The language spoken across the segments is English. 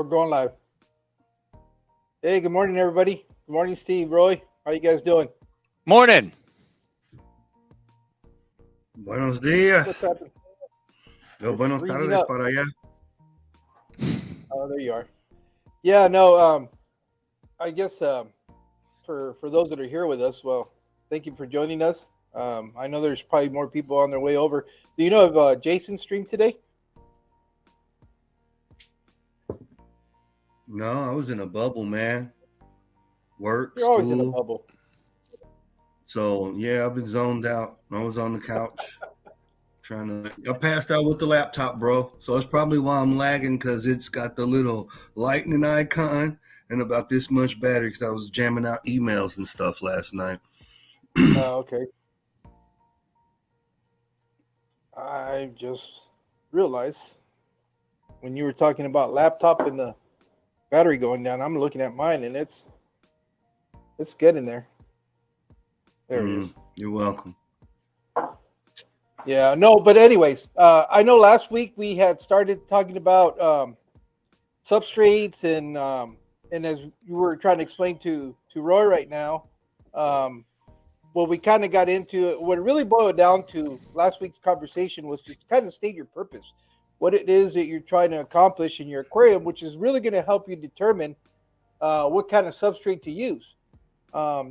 We're going live. Hey, good morning, everybody. Good morning, Steve, Roy. How you guys doing? Morning. Buenos días. What's happening? Buenos tardes para allá. Oh, there you are. Yeah, no. I guess for those that are here with us, well, thank you for joining us. I know there's probably more people on their way over. Do you know of Jason's stream today? No, I was in a bubble, man. Work, You're always in a school. bubble. So yeah, I've been zoned out. I was on the couch I passed out with the laptop, bro. So it's probably why I'm lagging, because it's got the little lightning icon and about this much battery, because I was jamming out emails and stuff last night. Oh, okay. I just realized when you were talking about laptop and the battery going down, I'm looking at mine and it's getting there. There it is. You're welcome. Yeah, no, but anyways, I know last week we had started talking about substrates and as you were trying to explain to Roy right now, well, we kind of got into it. What it really boiled down to last week's conversation was to kind of state your purpose, what it is that you're trying to accomplish in your aquarium, which is really going to help you determine what kind of substrate to use.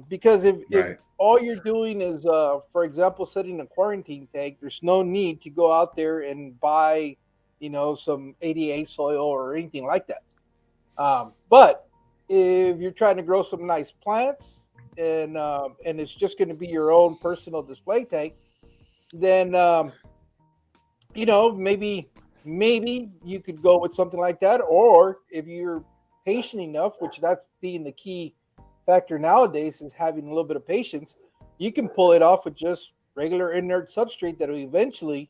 Because if all you're doing is, for example, setting a quarantine tank, there's no need to go out there and buy, some ADA soil or anything like that. But if you're trying to grow some nice plants and it's just going to be your own personal display tank, then maybe you could go with something like that. Or if you're patient enough, which that's being the key factor nowadays, is having a little bit of patience, you can pull it off with just regular inert substrate that will eventually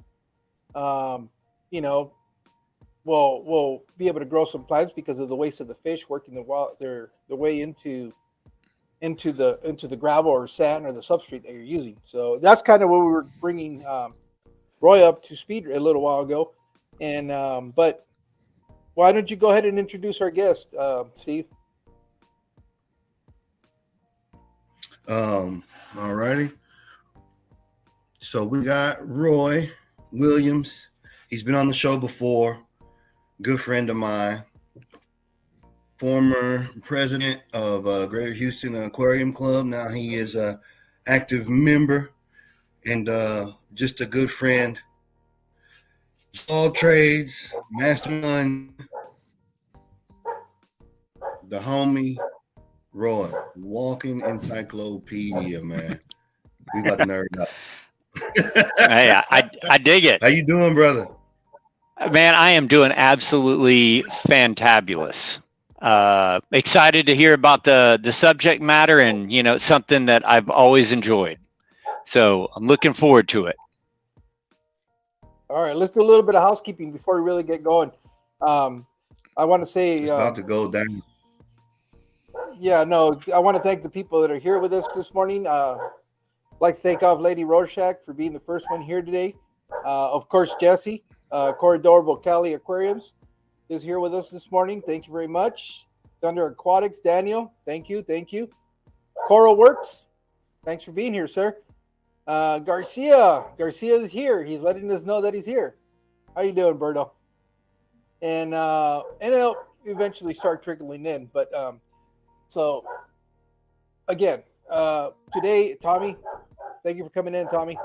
will be able to grow some plants because of the waste of the fish working their way into the gravel or sand or the substrate that you're using. So that's kind of what we were bringing Roy up to speed a little while ago. And but why don't you go ahead and introduce our guest, Steve? All righty. So we got Roy Williams. He's been on the show before. Good friend of mine. Former president of Greater Houston Aquarium Club. Now he is an active member and just a good friend. All trades, mastermind, the homie Roy, walking encyclopedia, man. We about to nerd up. Hey, I dig it. How you doing, brother? Man, I am doing absolutely fantabulous. Excited to hear about the subject matter, and it's something that I've always enjoyed. So I'm looking forward to it. All right, let's do a little bit of housekeeping before we really get going. I want to say it's about to go down. Yeah, no, I want to thank the people that are here with us this morning. I'd like to thank off Lady Rorschach for being the first one here today. Of course, Jesse, Corridorable Cali Aquariums, is here with us this morning. Thank you very much. Thunder Aquatics, Daniel, thank you. Coral Works, thanks for being here, sir. Garcia is here. He's letting us know that he's here. How you doing, Berto? And it'll eventually start trickling in. But so again, today, Tommy, thank you for coming in, Tommy.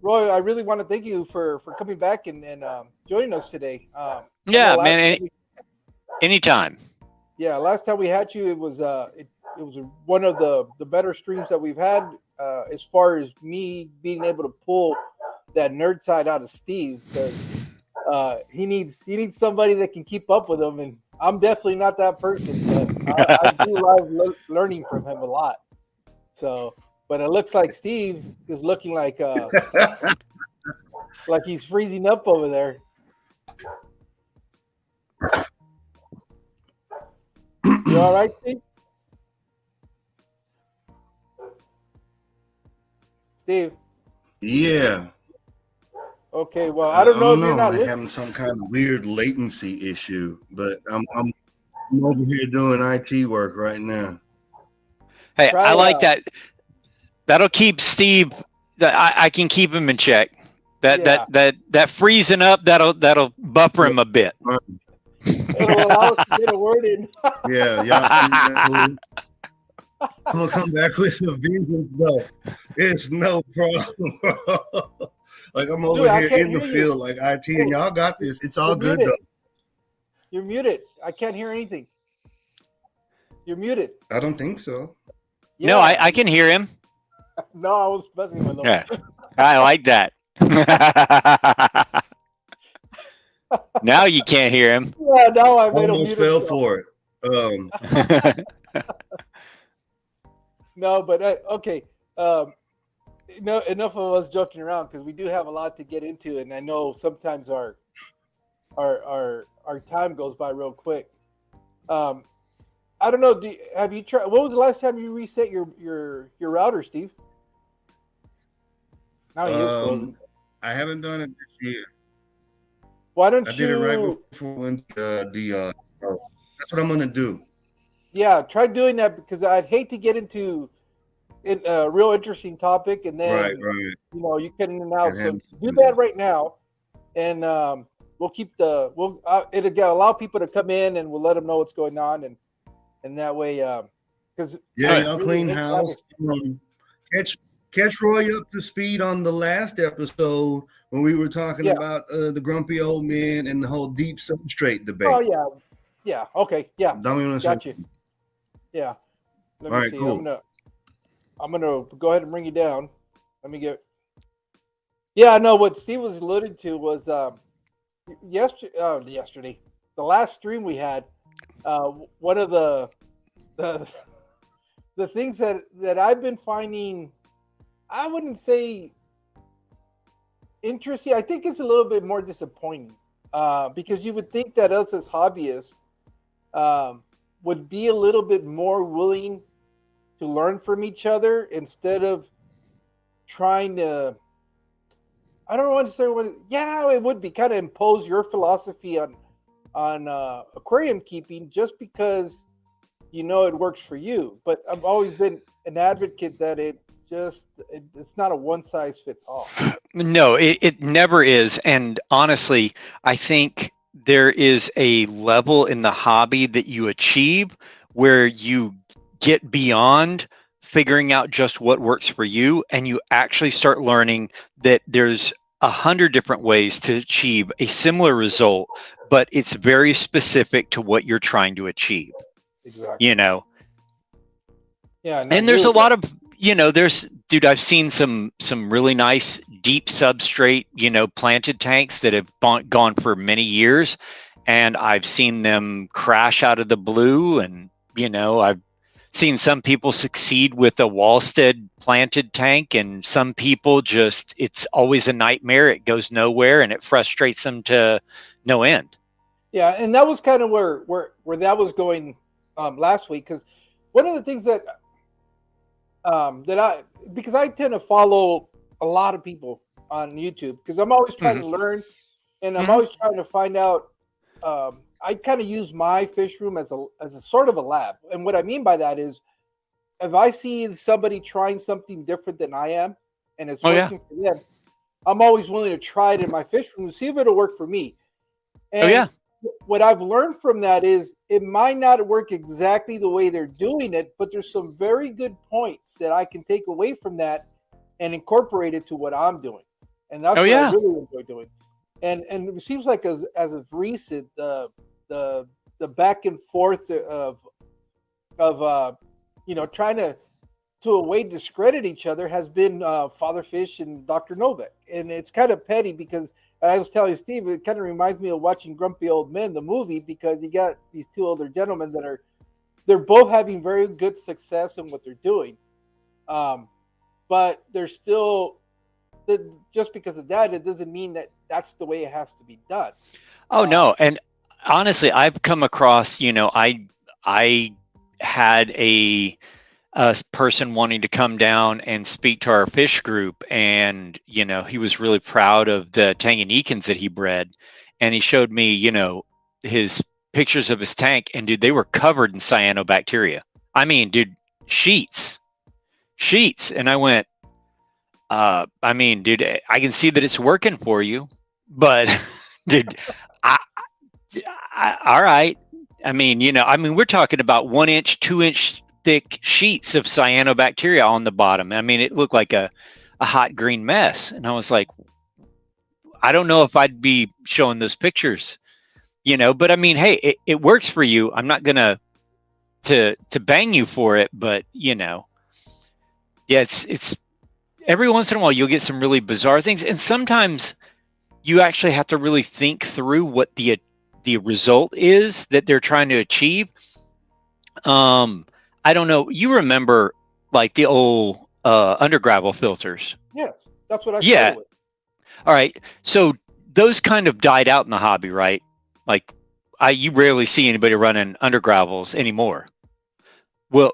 Roy, I really want to thank you for coming back and joining us today. Yeah, man, anytime. Yeah, last time we had you, it was one of the better streams that we've had. As far as me being able to pull that nerd side out of Steve, because he needs somebody that can keep up with him, and I'm definitely not that person. But I do love learning from him a lot. So, but it looks like Steve is looking like he's freezing up over there. You all right, Steve? Steve? Yeah. Okay, well, I don't know if you're not They're listening. having some kind of weird latency issue, but I'm over here doing IT work right now. Hey, Try, I like that. That'll keep Steve. I can keep him in check. Yeah. That freezing up, that'll buffer him a bit. It'll allow us to get a word in. Yeah. Cool. I'm gonna come back with a vengeance, though. It's no problem. Like I'm over Dude, I here can't in the hear field, you. like IT, Hey, and y'all got this. It's all you're good muted. though. You're muted. I can't hear anything. You're muted. I don't think so. Yeah. No, I can hear him. No, I was messing with him. Yeah, I like that. Now you can't hear him. Yeah, now I made him Almost mute fell himself. for it. No, but okay. No, enough of us joking around because we do have a lot to get into, and I know sometimes our time goes by real quick. I don't know. Have you tried? When was the last time you reset your router, Steve? Now he is frozen. I haven't done it this year. Why don't I did it right before when that's what I'm gonna do. Yeah, try doing that because I'd hate to get into a real interesting topic and then Right. you get in and out. So do that right now, and we'll keep it'll allow people to come in and we'll let them know what's going on and that way because I'll clean house. Catch Roy up to speed on the last episode when we were talking about the grumpy old man and the whole deep substrate debate. Oh yeah, okay, yeah, got you. Yeah, let me see. Cool. I'm gonna go ahead and bring you down. Let me get. Yeah, no. What Steve was alluding to was yesterday, the last stream we had. One of the things that I've been finding, I wouldn't say interesting. I think it's a little bit more disappointing because you would think that us as hobbyists would be a little bit more willing to learn from each other instead of trying to. I don't want to say what. Yeah, it would be kind of impose your philosophy on aquarium keeping just because it works for you. But I've always been an advocate that it's not a one size fits all. No, it never is. And honestly, I think there is a level in the hobby that you achieve where you get beyond figuring out just what works for you, and you actually start learning that there's 100 different ways to achieve a similar result, but it's very specific to what you're trying to achieve. Exactly. Yeah. And there's a lot of, dude, I've seen some really nice deep substrate, planted tanks that have gone for many years, and I've seen them crash out of the blue. And, I've seen some people succeed with a Wallstead planted tank, and some people it's always a nightmare. It goes nowhere and it frustrates them to no end. Yeah. And that was kind of where that was going last week. Cause one of the things that because I tend to follow a lot of people on YouTube because I'm always trying to learn and I'm always trying to find out. I kind of use my fish room as a sort of a lab. And what I mean by that is if I see somebody trying something different than I am and it's working for them, I'm always willing to try it in my fish room to see if it'll work for me. And what I've learned from that is it might not work exactly the way they're doing it, but there's some very good points that I can take away from that and incorporate it to what I'm doing. And that's what I really enjoy doing. And it seems like as of recent, the back and forth of trying to a way discredit each other has been Father Fish and Dr. Novak. And it's kind of petty because I was telling Steve, it kind of reminds me of watching Grumpy Old Men, the movie, because you got these two older gentlemen they're both having very good success in what they're doing. But they're still, just because of that, it doesn't mean that that's the way it has to be done. Oh, no. And honestly, I've come across, I had a a person wanting to come down and speak to our fish group, and he was really proud of the Tanganyikans that he bred, and he showed me his pictures of his tank, and dude, they were covered in cyanobacteria. I mean, dude, sheets, and I went, dude, I can see that it's working for you, but dude, all right. I mean, we're talking about 1 inch, 2 inch thick sheets of cyanobacteria on the bottom. I mean, it looked like a hot green mess. And I was like, I don't know if I'd be showing those pictures, but I mean, hey, it works for you. I'm not gonna to bang you for it, but yeah, it's every once in a while you'll get some really bizarre things, and sometimes you actually have to really think through what the result is that they're trying to achieve. I don't know. You remember like the old undergravel filters? Yes, that's what I Yeah. started with. All right. So those kind of died out in the hobby, right? Like you rarely see anybody running undergravels anymore. Well,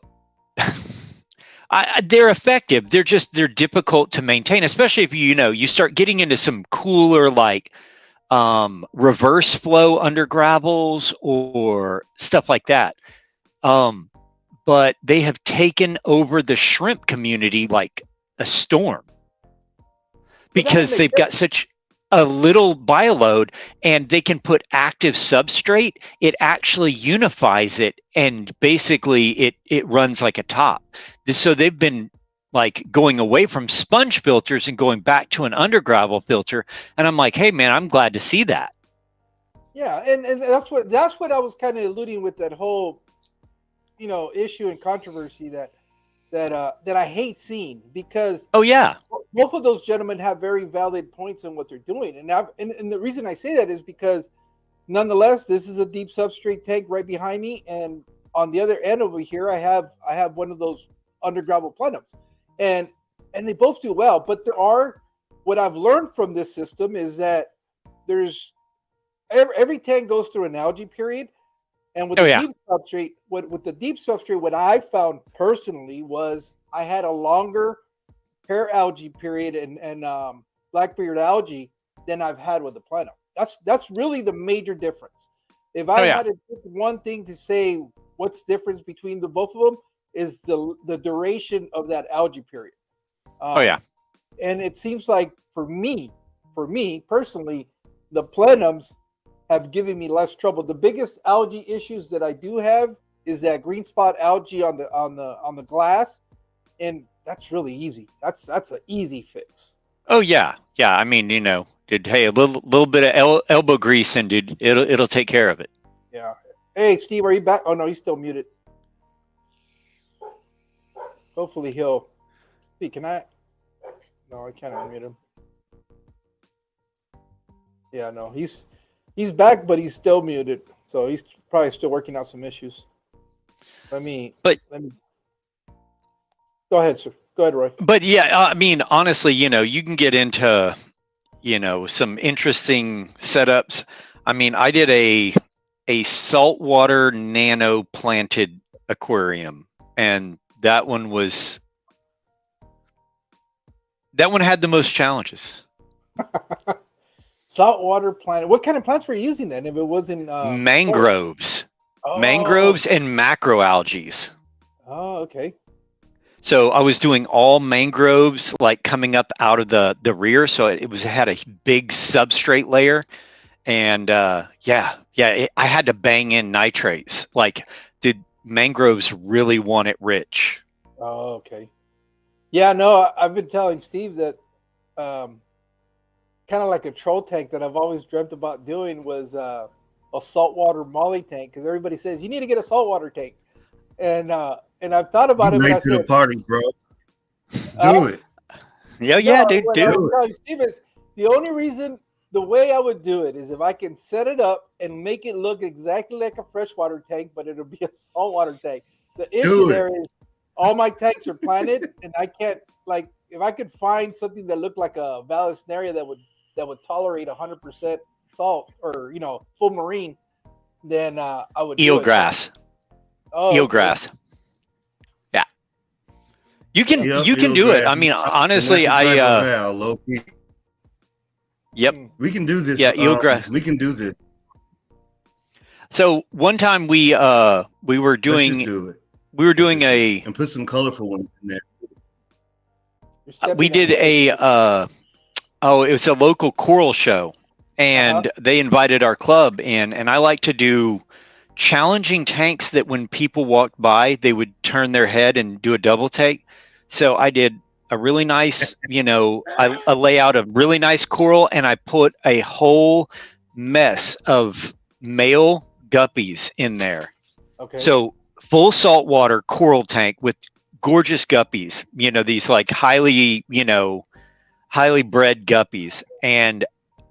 they're effective. They're difficult to maintain, especially if you start getting into some cooler like reverse flow undergravels or stuff like that. But they have taken over the shrimp community like a storm because they've got such a little bioload, and they can put active substrate. It actually unifies it, and basically it runs like a top. So they've been like going away from sponge filters and going back to an undergravel filter. And I'm like, hey man, I'm glad to see that. Yeah, and that's what I was kind of alluding with that whole issue and controversy that I hate seeing, because oh yeah, both of those gentlemen have very valid points on what they're doing, and the reason I say that is because nonetheless, this is a deep substrate tank right behind me, and on the other end over here I have one of those undergravel plenums, and they both do well. But what I've learned from this system is that there's every tank goes through an algae period. And with deep substrate, what I found personally was I had a longer hair algae period and blackbeard algae than I've had with the plenum. That's really the major difference. If I had to pick one thing to say what's the difference between the both of them is the duration of that algae period. And it seems like for me personally, the plenums have given me less trouble. The biggest algae issues that I do have is that green spot algae on the glass, and that's really easy. That's an easy fix. Oh yeah. I mean, dude, hey, a little bit of elbow grease, and dude, it'll take care of it. Yeah. Hey, Steve, are you back? Oh no, he's still muted. Hopefully he'll see. Can I? No, I can't unmute him. Yeah, no, he's back, but he's still muted, so he's probably still working out some issues. Let me go ahead, sir. Go ahead, Roy. But yeah, I mean, honestly, you can get into, some interesting setups. I mean, I did a saltwater nano planted aquarium, and that one had the most challenges. Saltwater plant. What kind of plants were you using then? If it wasn't mangroves, mangroves and macroalgae. Oh, okay. So I was doing all mangroves, like coming up out of the rear. So it had a big substrate layer, and I had to bang in nitrates. Like, did mangroves really want it rich? Oh, okay. Yeah, no, I've been telling Steve that kind of like a troll tank that I've always dreamt about doing was a saltwater molly tank, because everybody says you need to get a saltwater tank, and I've thought about it. Late to the party, bro. Do it. Yeah, dude, do it. Steve, is the only reason, the way I would do it is if I can set it up and make it look exactly like a freshwater tank, but it'll be a saltwater tank. The issue there is all my tanks are planted, and I can't, like, if I could find something that looked like a Vallisneria that would tolerate 100% salt, or full marine, then I would eelgrass. Oh, eelgrass. Okay. Yeah. You can Yep, you can it'll do it. grab I you. mean, And honestly, that's a type of I valve, low key. yep. We can do this. Yeah, eel grab. We can do this. So one time we were Let's just doing do it. we were Let's doing just do a it. And put some colorful ones in there. You're stepping we on did it. a it was a local choral show, and they invited our club in, and I like to do challenging tanks that when people walked by, they would turn their head and do a double take. So I did a really nice, I lay out a really nice coral, and I put a whole mess of male guppies in there. Okay. So full saltwater coral tank with gorgeous guppies, these like highly bred guppies. And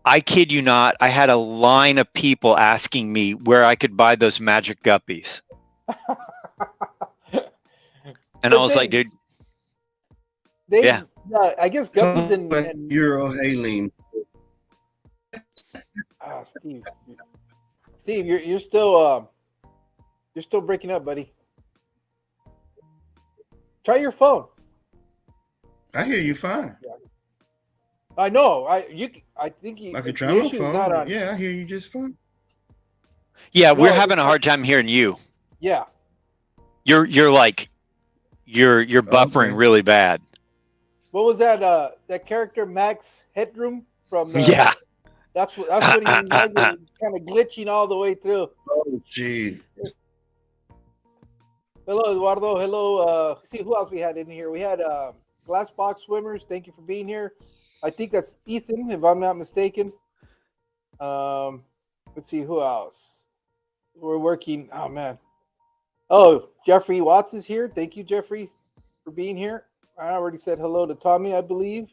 I kid you not, I had a line of people asking me where I could buy those magic guppies. And I was like, dude, yeah. I guess guppies and Eurohaline. Steve, you're still breaking up, buddy. Try your phone. I hear you fine. Yeah. I know. I think I could the try my issue is phone. not on. Yeah, I hear you just fine. Yeah, we're No, having a hard time hearing you. Yeah. You're buffering Okay. really bad. What was that? That character Max Headroom from the. Yeah. That's what he was, kind of glitching all the way through. Oh, gee. Hello, Eduardo. Hello. See who else we had in here. We had Glass Box Swimmers. Thank you for being here. I think that's Ethan, if I'm not mistaken. Let's see who else. We're working. Oh man. Oh, Jeffrey Watts is here. Thank you, Jeffrey, for being here. I already said hello to Tommy, I believe.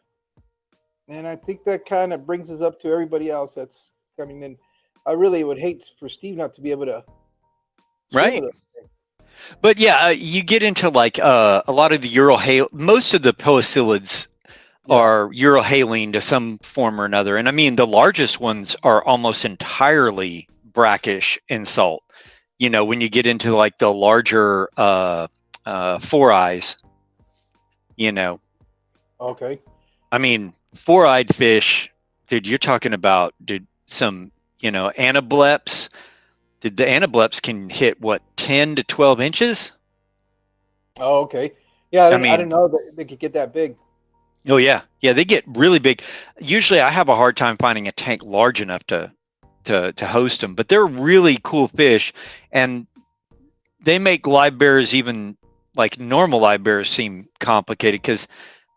And I think that kind of brings us up to everybody else that's coming in. I really would hate for Steve not to be able to swim Right. with us. But yeah, you get into like a lot of the most of the poecilids are Eurohaline to some form or another. And I mean, the largest ones are almost entirely brackish in salt. When you get into like the larger four eyes, Okay. I mean, four-eyed fish, dude, you're talking about, some, anableps. The anableps can hit, 10 to 12 inches? Oh, okay. Yeah, I mean- didn't know that they could get that big. Oh, yeah. Yeah, they get really big. Usually I have a hard time finding a tank large enough to host them, but they're really cool fish, and they make live bears, even like normal live bears, seem complicated because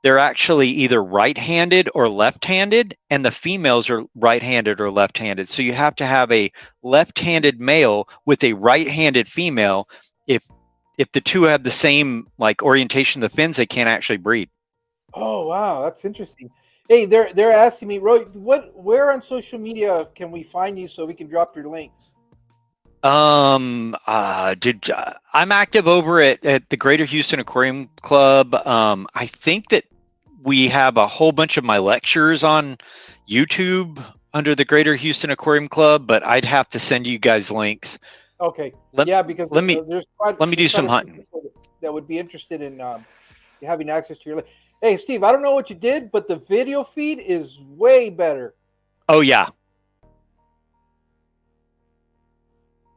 they're actually either right-handed or left-handed, and the females are right-handed or left-handed. So you have to have a left-handed male with a right-handed female. If the two have the same like orientation of the fins, they can't actually breed. Oh, wow, that's interesting. Hey, they're asking me, Roy, where on social media can we find you so we can drop your links? I'm active over at the Greater Houston Aquarium Club. I think that we have a whole bunch of my lectures on YouTube under the Greater Houston Aquarium Club, but I'd have to send you guys links. Okay. Because let me there's do some quite a few hunting. people that would be interested in having access to your link. Hey, Steve, I don't know what you did, but the video feed is way better. Oh yeah,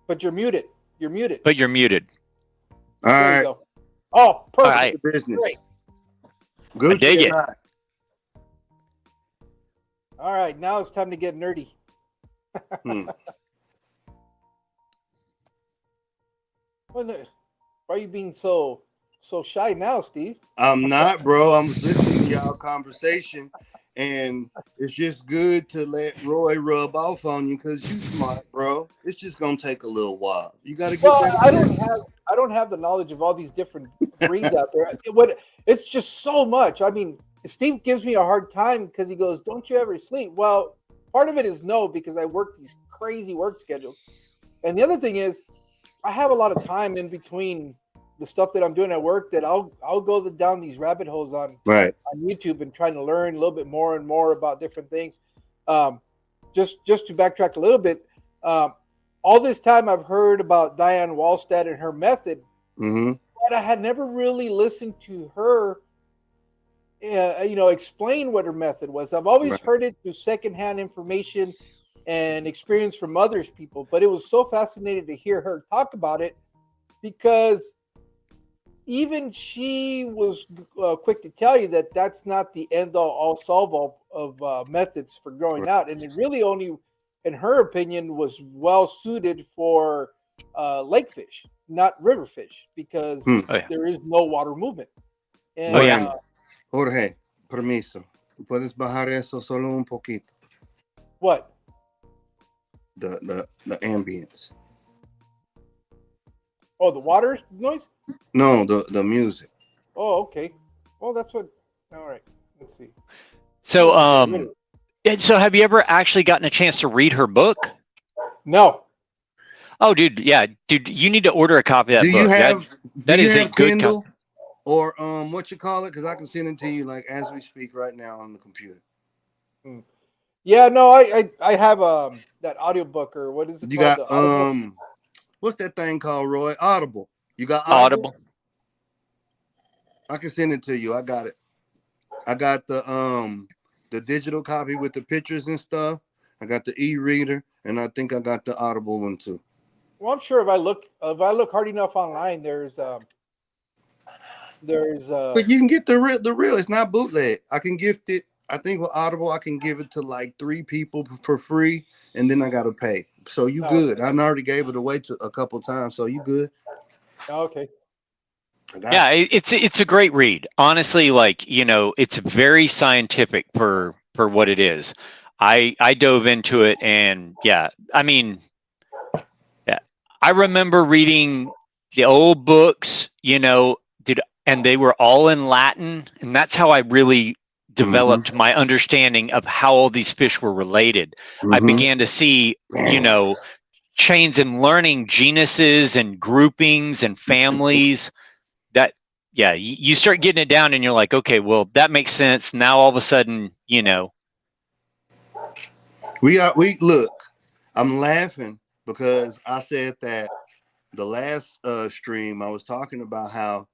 But you're muted. You're muted. but you're muted. All There right. you go. Oh, perfect. All right. Business. Great. Gucci dig it. and I. All right, now it's time to get nerdy. Hmm. Why are you being so shy now, Steve? I'm not, bro. I'm listening to y'all conversation, and it's just good to let Roy rub off on you because you smart, bro. It's just gonna take a little while. You got to get Well, that. I don't have the knowledge of all these different breeds out there. It's just so much. I mean, Steve gives me a hard time because he goes, "Don't you ever sleep?" Well, part of it is no, because I work these crazy work schedules, and the other thing is, I have a lot of time in between the stuff that I'm doing at work that I'll go down these rabbit holes on YouTube and trying to learn a little bit more and more about different things. Just to backtrack a little bit, all this time I've heard about Diane Wallstead and her method, Mm-hmm. but I had never really listened to her explain what her method was. I've always Right. heard it through secondhand information and experience from others people, but it was so fascinating to hear her talk about it because even she was quick to tell you that that's not the end all solve all of methods for growing Right. out, and it really only, in her opinion, was well suited for lake fish, not river fish, because Hmm. Oh yeah. there is no water movement. Oh And yeah. Bueno, Jorge, permiso. ¿Puedes bajar eso solo un poquito? what? The ambience. Oh, the water noise. No, the music. Oh, okay. Well, that's what. All right. Let's see. So Just get rid of it. so have you ever actually gotten a chance to read her book? No. Oh, dude, yeah, dude, you need to order a copy of that Do you book. have That is a good Kindle or what you call it? Because I can send it to you like as we speak right now on the computer. Yeah, no, I have that audiobook, or what is it You called? got The Audible. what's that thing called, Roy? Audible. You got Yeah. Audible? Audible. I can send it to you. I got it. I got the digital copy with the pictures and stuff. I got the e-reader, and I think I got the Audible one too. Well, I'm sure if I look hard enough online, there's But you can get the real. It's not bootleg. I can gift it. I think with Audible, I can give it to like 3 people for free, and then I gotta pay. So you good? I already gave it away to a couple times, so you good? okay. I got Yeah, it. it's a great read. Honestly, like, it's very scientific for what it is. I dove into it and yeah, I mean, yeah. I remember reading the old books, and they were all in Latin, and that's how I really Mm-hmm. developed my understanding of how all these fish were related. I Mm-hmm. began to see, chains and learning genuses and groupings and families that, yeah, you start getting it down and you're like, okay, well, that makes sense. Now all of a sudden, We look. I'm laughing because I said that the last stream I was talking about how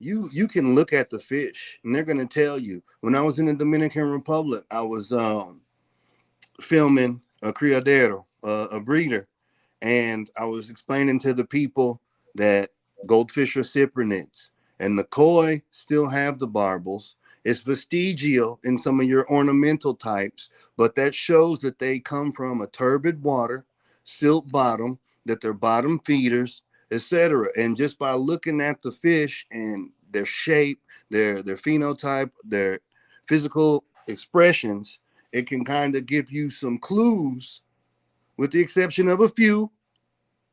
you can look at the fish and they're gonna tell you. When I was in the Dominican Republic, I was filming a criadero, a breeder, and I was explaining to the people that goldfish are cyprinids and the koi still have the barbels. It's vestigial in some of your ornamental types, but that shows that they come from a turbid water, silt bottom, that they're bottom feeders, etc. And just by looking at the fish and their shape, their phenotype, their physical expressions, it can kind of give you some clues, with the exception of a few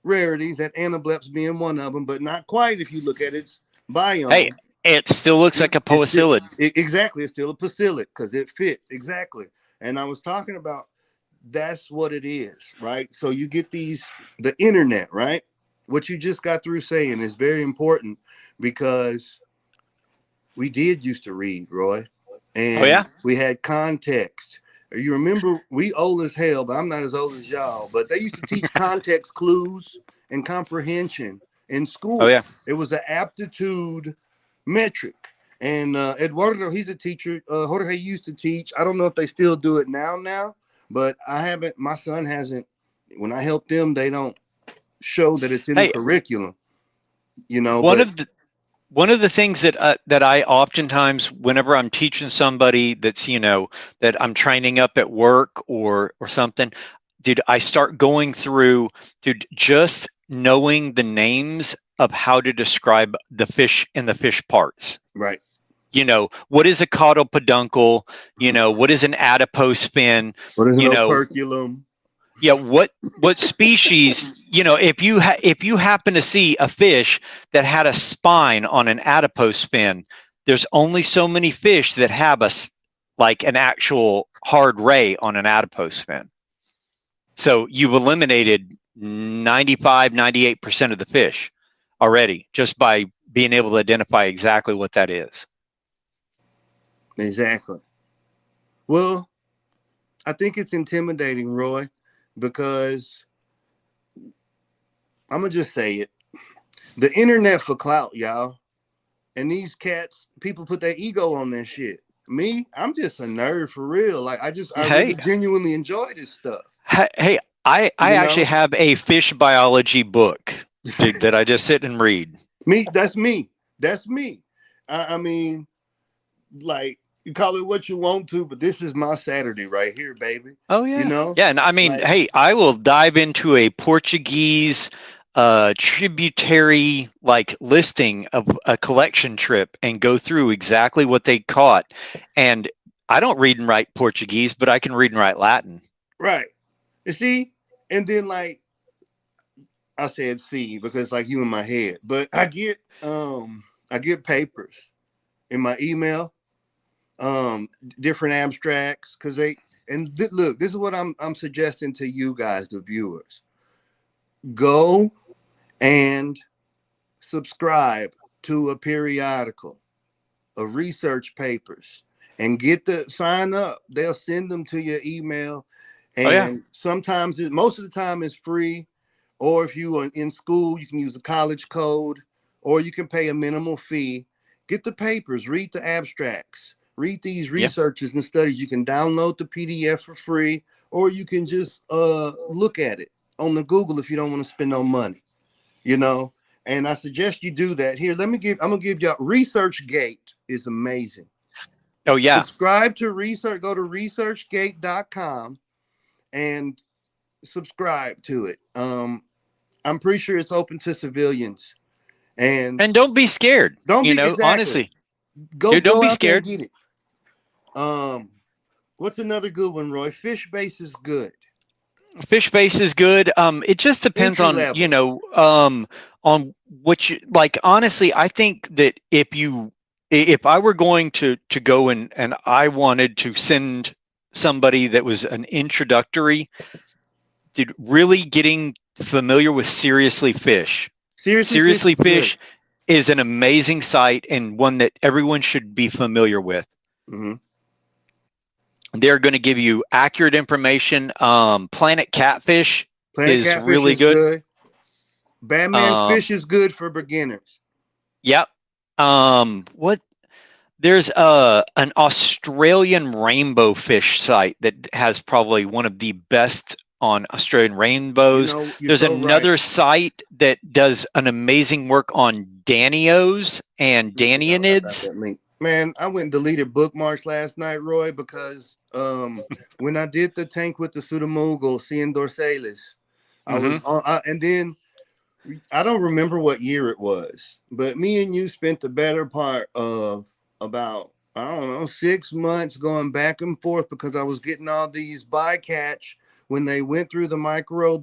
rarities, that anableps being one of them, but not quite if you look at its biome. hey, it still looks like a poecillid. Exactly. It's still a poecillid because it fits. Exactly. And I was talking about that's what it is, right? So you get the internet, right? What you just got through saying is very important because we did used to read, Roy, Oh yeah. and we had context. You remember, we old as hell, but I'm not as old as y'all. But they used to teach context clues and comprehension in Oh school. yeah. It was an aptitude metric. And Eduardo, he's a teacher. Jorge used to teach. I don't know if they still do it now, but I haven't. My son hasn't. When I help them, they don't show that it's in the Hey, curriculum. one But of the one of the things that I oftentimes, whenever I'm teaching somebody that's, that I'm training up at work or something, dude, I start going through, dude, just knowing the names of how to describe the fish and the fish parts. right. What is a caudal peduncle? What is an adipose fin? What is an You know, operculum? yeah, what species, if you happen to see a fish that had a spine on an adipose fin, there's only so many fish that have like an actual hard ray on an adipose fin. So you've eliminated 95, 98% of the fish already just by being able to identify exactly what that is. Exactly. Well, I think it's intimidating, Roy, because I'm gonna just say it. The internet for clout, y'all. And these cats, people put their ego on their shit. Me, I'm just a nerd for real. Like I really Hey, genuinely enjoy this stuff. hey, I You actually know, have a fish biology book, dude, that I just sit and read. me, that's me. That's me. I mean, like you call it what you want to, but this is my Saturday right here, baby. Oh You yeah. know, Yeah, and I mean, like hey, I will dive into a Portuguese tributary like listing of a collection trip and go through exactly what they caught. And I don't read and write Portuguese, but I can read and write Latin. right. You see, and then like I said, see, because like you in my head, but I get papers in my email, different abstracts, because they look. This is what I'm suggesting to you guys, the viewers. Go and subscribe to a periodical of research papers and get the sign up. They'll send them to your email, Oh yeah. and sometimes most of the time it's free. Or if you are in school, you can use the college code, or you can pay a minimal fee. Get the papers, read the abstracts, read these Yeah. researches and studies. You can download the PDF for free, or you can just look at it on the Google if you don't want to spend no money, you know. And I suggest you do that. Here, I'm gonna give y'all ResearchGate is amazing. Oh yeah. Subscribe to research, go to researchgate.com and subscribe to it. I'm pretty sure it's open to civilians. And And don't be scared. don't You be know, exactly honestly, dude, don't go be out there and scared. get it. What's another good one, Roy? Fish base is good. Fish base is good. It just depends Entry on, level. on what you like. Honestly, I think that if I were going to go and I wanted to send somebody that was an introductory, did really getting familiar with Seriously Fish. Seriously, fish Seriously is good. Fish is an amazing site and one that everyone should be familiar with. Mm-hmm. They're going to give you accurate information. Planet Catfish Planet is catfish really is good. good. Batman's fish is good for beginners. Yep. What there's an Australian rainbow fish site that has probably one of the best on Australian You rainbows. know, you're There's so right. another site that does an amazing work on Danios and Let me see how I got Danionids. that link. Man, I went and deleted bookmarks last night, Roy, because when I did the tank with the Pseudomugil, seeing dorsalis, I Hmm. was on, and then I don't remember what year it was, but me and you spent the better part of about, I don't know, 6 months going back and forth because I was getting all these bycatch when they went through the micro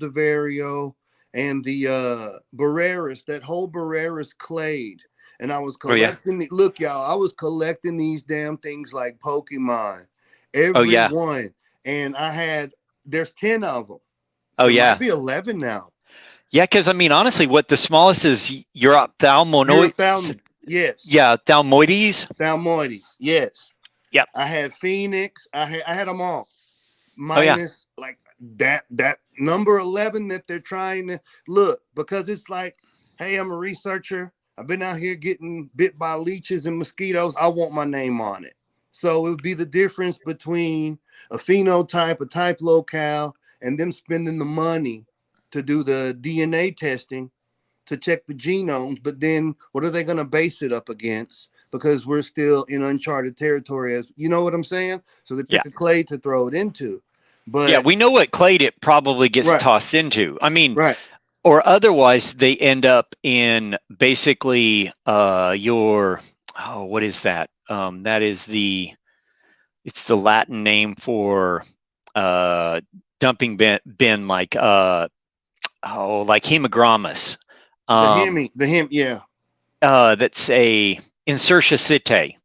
and the Barreras, that whole Barreras clade. And I was Oh yeah. collecting look, y'all, I was collecting these damn things like Pokemon, Oh every yeah. one. And there's 10 of them. Oh There might yeah. be 11 now. Yeah, because I mean, honestly, what the smallest is Europhthalmonoids. Urethalm, yes. Yeah, Thalmoides. Thalmoides, yes. Yep. I had Phoenix. I had them all. Oh yeah. Minus like that number 11 that they're trying to look, because it's like, hey, I'm a researcher. I've been out here getting bit by leeches and mosquitoes. I want my name on it. So it would be the difference between a phenotype, a type locale, and them spending the money to do the DNA testing to check the genomes, but then what are they going to base it up against? Because we're still in uncharted territory, as you know what I'm saying. So they Yeah. pick a clay to throw it into. Yeah, But we know what clade it probably gets right, tossed into. I mean, right, or otherwise they end up in basically your what is that? That is it's the Latin name for dumping bin like like hemogrammus. yeah, That's a Incertiacite,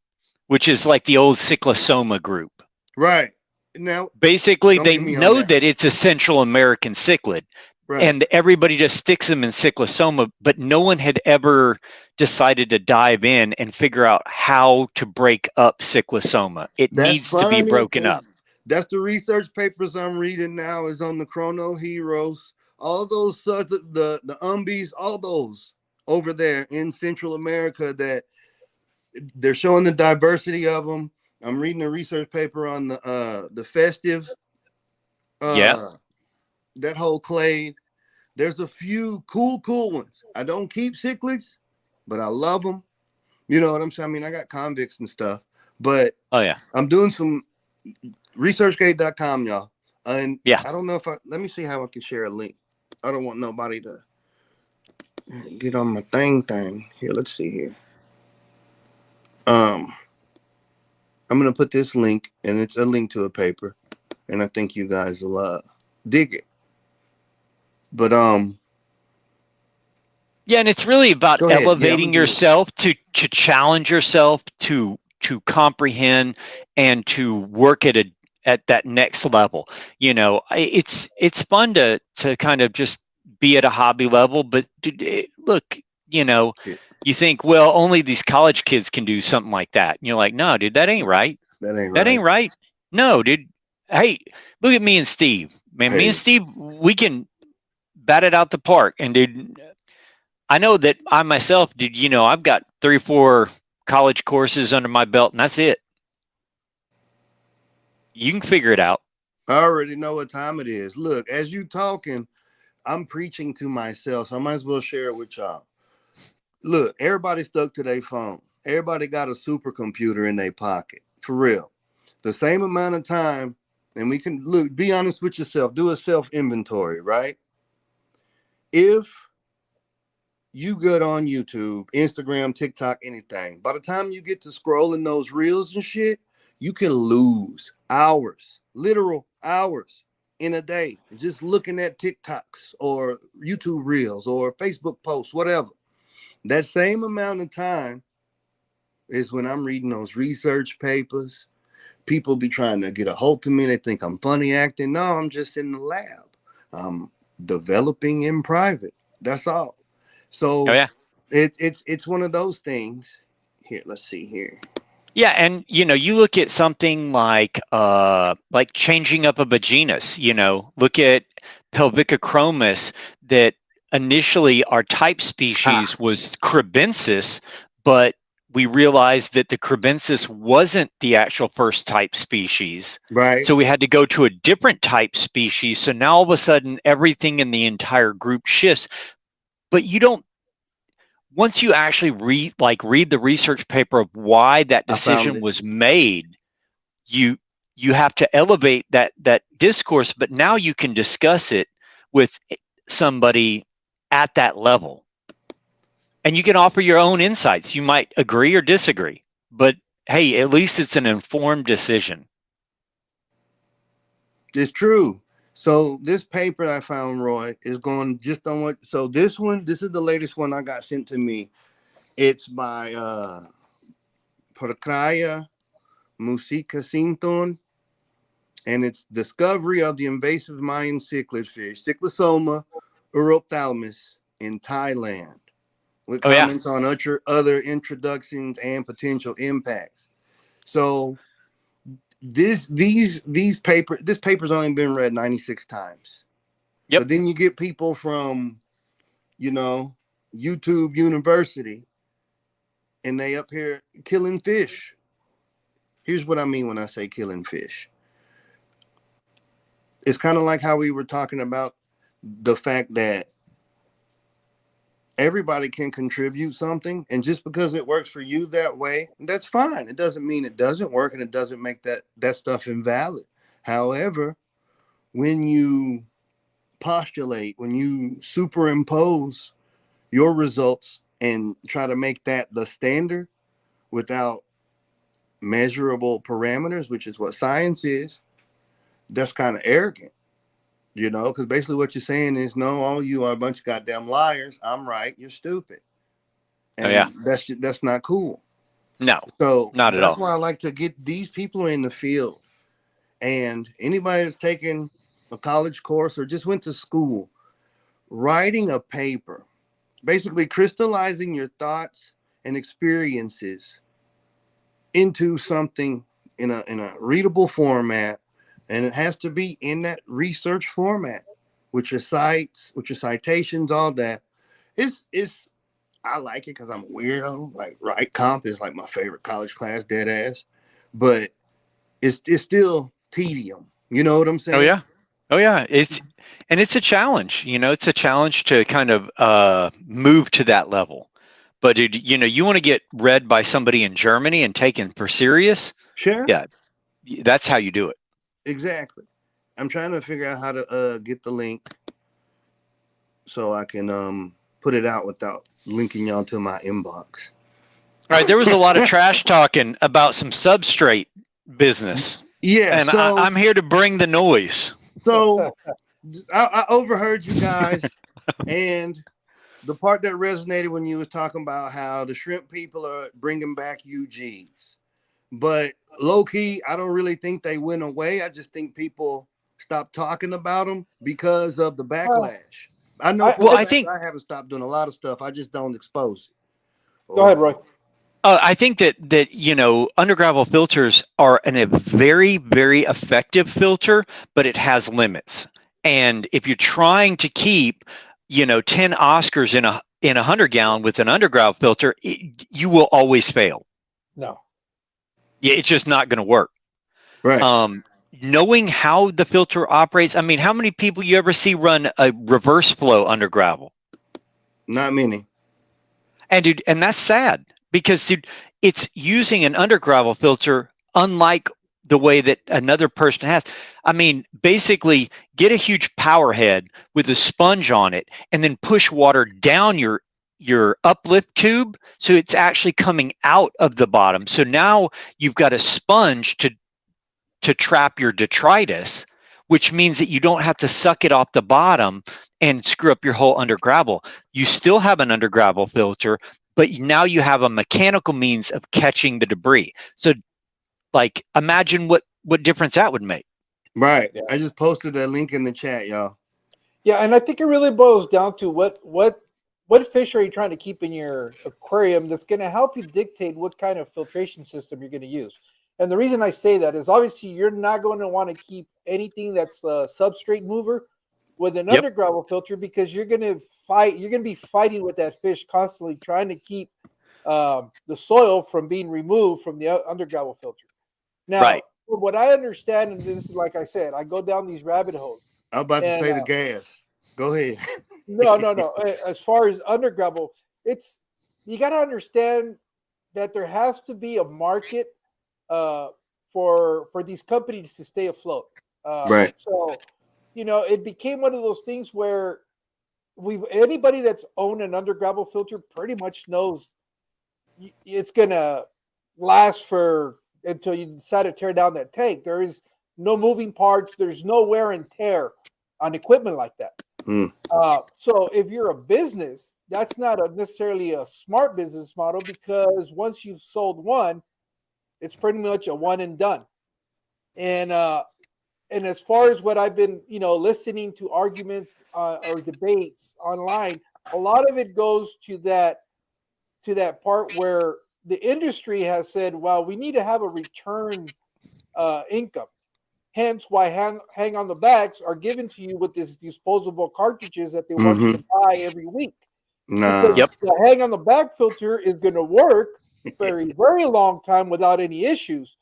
which is like the old cyclosoma group. right. Now, Basically, don't they get me on know that. that it's a Central American cichlid, Right. and everybody just sticks them in cyclosoma, but no one had ever decided to dive in and figure out how to break up cyclosoma. It That's needs to be funny broken up. because that's the research papers I'm reading now is on the chrono heroes, all those the umbies, all those over there in Central America that they're showing the diversity of them. I'm reading a research paper on the festive, Yeah. that whole clade. There's a few cool ones. I don't keep cichlids, but I love them. You know what I'm saying? I mean, I got convicts and stuff, but Oh yeah. I'm doing some researchgate.com, y'all. And Yeah. I don't know if let me see how I can share a link. I don't want nobody to get on my thing. Here, let's see here. I'm gonna put this link, and it's a link to a paper, and I think you guys will dig it. But Yeah, and it's really about go ahead. Yeah, I'm elevating gonna do it. yourself to challenge yourself to comprehend and to work at that next level. You know, it's fun to kind of just be at a hobby level, but look, you know, you think, well, only these college kids can do something like that. And you're like, no, dude, that ain't right. That ain't That right. ain't right. No, dude. Hey, look at me and Steve. Man, me Hey. and Steve, we can bat it out the park. And dude, I know that I myself, dude, you know, I've got 3 or 4 college courses under my belt, and that's it. You can figure it out. I already know what time it is. Look, as you talking, I'm preaching to myself, so I might as well share it with y'all. Look, everybody stuck to their phone. Everybody got a supercomputer in their pocket. For real. The same amount of time, and we can look, be honest with yourself, do a self-inventory, right? If you good on YouTube, Instagram, TikTok, anything, by the time you get to scrolling those reels and shit, you can lose hours, literal hours in a day, just looking at TikToks or YouTube reels or Facebook posts, whatever. That same amount of time is when I'm reading those research papers. People be trying to get a hold of me. They think I'm funny acting. No, I'm just in the lab. I'm developing in private. That's all. Oh So yeah. it's one of those things. Here, let's see here. Yeah, and you know, you look at something like changing up of a genus, you know, look at Pelvicochromis that initially our type species was Crebensis, but we realized that the Crebensis wasn't the actual first type species. Right. So we had to go to a different type species. So now all of a sudden everything in the entire group shifts. But you don't, once you actually read the research paper of why that decision was made, you have to elevate that discourse, but now you can discuss it with somebody at that level, and you can offer your own insights. You might agree or disagree, but hey, at least it's an informed decision. It's true. So this paper I found, Roy, is going just on what. So this is the latest one I got sent to me. It's by Porcaya Musica Sinton, and it's discovery of the invasive Mayan cichlid fish, Cyclosoma urophthalmus, in Thailand, with comments on other introductions and potential impacts. So this paper's only been read 96 times. Yep. But then you get people from, you know, YouTube University, and they up here killing fish. Here's what I mean when I say killing fish. It's kind of like how we were talking about the fact that everybody can contribute something, and just because it works for you that way, that's fine. It doesn't mean it doesn't work, and it doesn't make that stuff invalid. However, when you postulate, when you superimpose your results and try to make that the standard without measurable parameters, which is what science is, that's kind of arrogant, you know, because basically what you're saying is, no, all you are a bunch of goddamn liars. I'm right, you're stupid. And that's not cool. No, So not at that's all. why I like to get these people in the field. And anybody that's taken a college course or just went to school, writing a paper, basically crystallizing your thoughts and experiences into something in a readable format, and it has to be in that research format with your cites, with your citations, all that. It's I like it because I'm a weirdo. Like, right, comp is like my favorite college class, dead ass. But it's still tedium. You know what I'm Oh saying? yeah. Oh yeah. It's a challenge, it's a challenge to kind of move to that level. But you want to get read by somebody in Germany and taken for serious. Sure. Yeah. That's how you do it. Exactly. I'm trying to figure out how to get the link so I can put it out without linking y'all to my inbox. All right. There was a lot of trash talking about some substrate business. Yeah. And So I'm here to bring the noise. So I overheard you guys, and the part that resonated when you was talking about how the shrimp people are bringing back UGs, but low key, I don't really think they went away. I just think people stopped talking about them because of the backlash. I know for Well, a fact I haven't stopped doing a lot of stuff. I just don't expose it. Go ahead, Roy. I think that undergravel filters are a very, very effective filter, but it has limits. And if you're trying to keep 10 Oscars in a 100-gallon with an undergravel filter, you will always fail. No. Yeah, it's just not going to work. Right. Knowing how the filter operates, I mean, how many people you ever see run a reverse flow undergravel? Not many. And that's sad. Because, dude, it's using an undergravel filter unlike the way that another person has. I mean, basically, get a huge power head with a sponge on it and then push water down your uplift tube so it's actually coming out of the bottom. So now you've got a sponge to trap your detritus, which means that you don't have to suck it off the bottom and screw up your whole undergravel. You still have an undergravel filter, but now you have a mechanical means of catching the debris. So, like, imagine what difference that would make. Right. Yeah. I just posted a link in the chat, y'all. Yeah, and I think it really boils down to what fish are you trying to keep in your aquarium that's going to help you dictate what kind of filtration system you're going to use. And the reason I say that is obviously you're not going to want to keep anything that's a substrate mover with an undergravel filter because you're going to be fighting with that fish constantly trying to keep the soil from being removed from the undergravel filter. Now, from what I understand, and this is like I said, I go down these rabbit holes. I'm about to say the gas. Go ahead. No. As far as undergravel, you got to understand that there has to be a market for these companies to stay afloat. Right. So, it became one of those things where anybody that's owned an undergravel filter pretty much knows it's gonna last until you decide to tear down that tank. There is no moving parts. There's no wear and tear on equipment like that. So if you're a business, that's not necessarily a smart business model because once you've sold one, it's pretty much a one and done. And as far as what I've been, listening to arguments or debates online, a lot of it goes to that part where the industry has said, well, we need to have a return income. Hence why hang on the backs are given to you with this disposable cartridges that they want you to buy every week. Because the hang on the back filter is going to work for a very long time without any issues.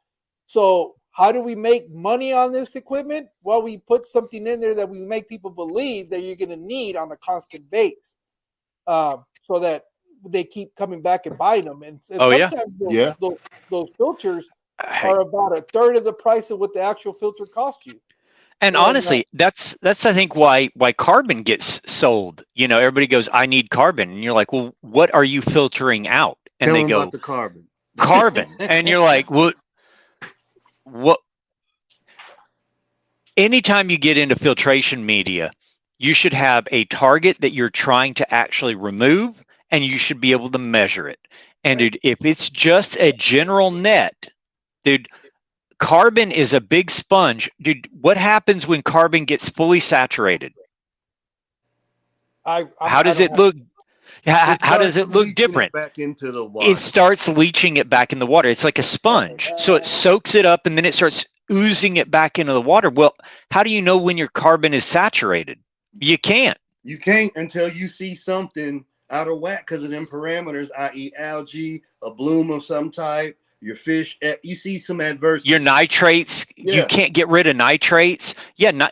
So how do we make money on this equipment? Well, we put something in there that we make people believe that you're going to need on a constant base, so that they keep coming back and buying them. And sometimes those filters are about a third of the price of what the actual filter cost you. And honestly, that's I think why carbon gets sold. Everybody goes, I need carbon, and you're like, well, what are you filtering out? And Tell they them go, about the carbon. And you're like, what? Anytime you get into filtration media, you should have a target that you're trying to actually remove, and you should be able to measure it. And dude, if it's just a general net, dude, carbon is a big sponge. Dude, what happens when carbon gets fully saturated? How does it look? How does it look different? Back into the water. It starts leaching it back in the water. It's like a sponge. So it soaks it up and then it starts oozing it back into the water. Well, how do you know when your carbon is saturated? You can't. You can't until you see something out of whack because of them parameters, i.e. algae, a bloom of some type, your fish, you see some adversity. Your nitrates, you can't get rid of nitrates. Yeah,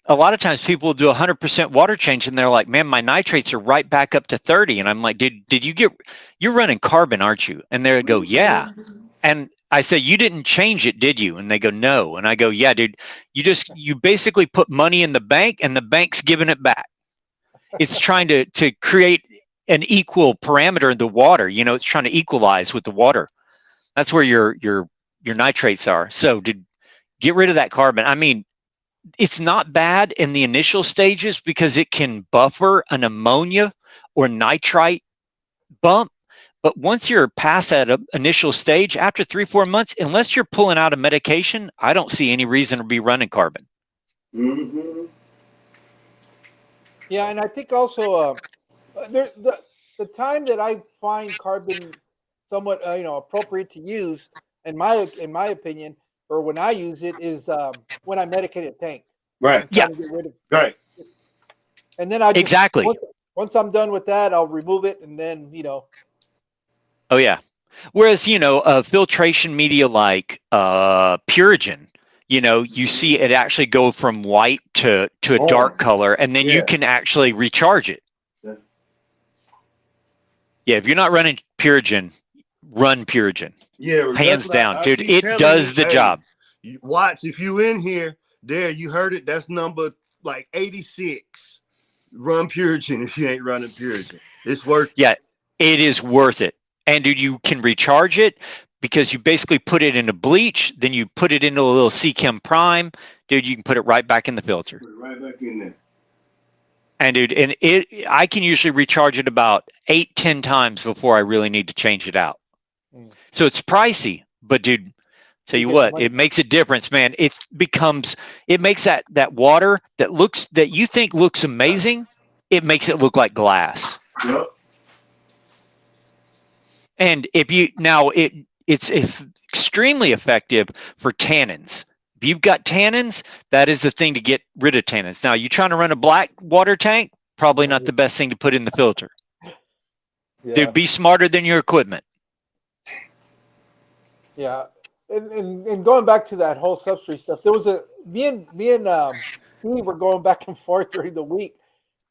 a lot of times people do 100% water change and they're like, man, my nitrates are right back up to 30. And I'm like, did you're running carbon, aren't you? And they go, yeah. And I say, you didn't change it, did you? And they go, no. And I go, yeah, dude, you basically put money in the bank and the bank's giving it back. It's trying to create an equal parameter in the water. It's trying to equalize with the water. That's where your nitrates are. So get rid of that carbon. I mean, it's not bad in the initial stages because it can buffer an ammonia or nitrite bump. But once you're past that initial stage, after 3-4 months, unless you're pulling out a medication, I don't see any reason to be running carbon. Mm-hmm. Yeah, and I think also the time that I find carbon somewhat appropriate to use, in my opinion, or when I use it is when I medicate a tank. Right. Yeah. Get rid of it. Right. And then I just, exactly. Once I'm done with that, I'll remove it, and then Oh yeah. Whereas a filtration media like Purigen, you see it actually go from white to a dark color, and then you can actually recharge it. Yeah, if you're not running Purigen, run Purigen. Yeah, hands down, dude. It does the job. Watch, if you in here, you heard it. That's number like 86. Run Purigen if you ain't running Purigen. It's worth it. Yeah, it is worth it. And dude, you can recharge it because you basically put it into bleach, then you put it into a little C-Chem Prime. Dude, you can put it right back in the filter. Put it right back in there. And dude, I can usually recharge it about 8-10 times before I really need to change it out. So it's pricey, but dude, tell you what, it makes a difference, man. It makes that water that you think looks amazing, it makes it look like glass. Yep. And it's extremely effective for tannins. If you've got tannins, that is the thing to get rid of tannins. Now, you trying to run a black water tank, probably not the best thing to put in the filter. Yeah. Dude, be smarter than your equipment. Yeah. And going back to that whole substrate stuff, there was me and Steve were going back and forth during the week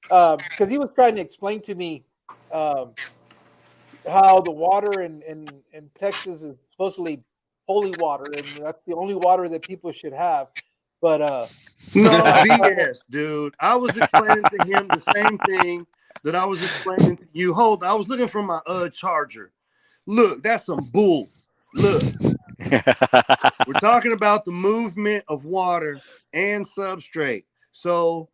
because he was trying to explain to me how the water in Texas is supposedly holy water, and that's the only water that people should have. But no BS, dude. I was explaining to him the same thing that I was explaining to you. Hold, I was looking for my charger. Look, that's some bull. Look, we're talking about the movement of water and substrate. So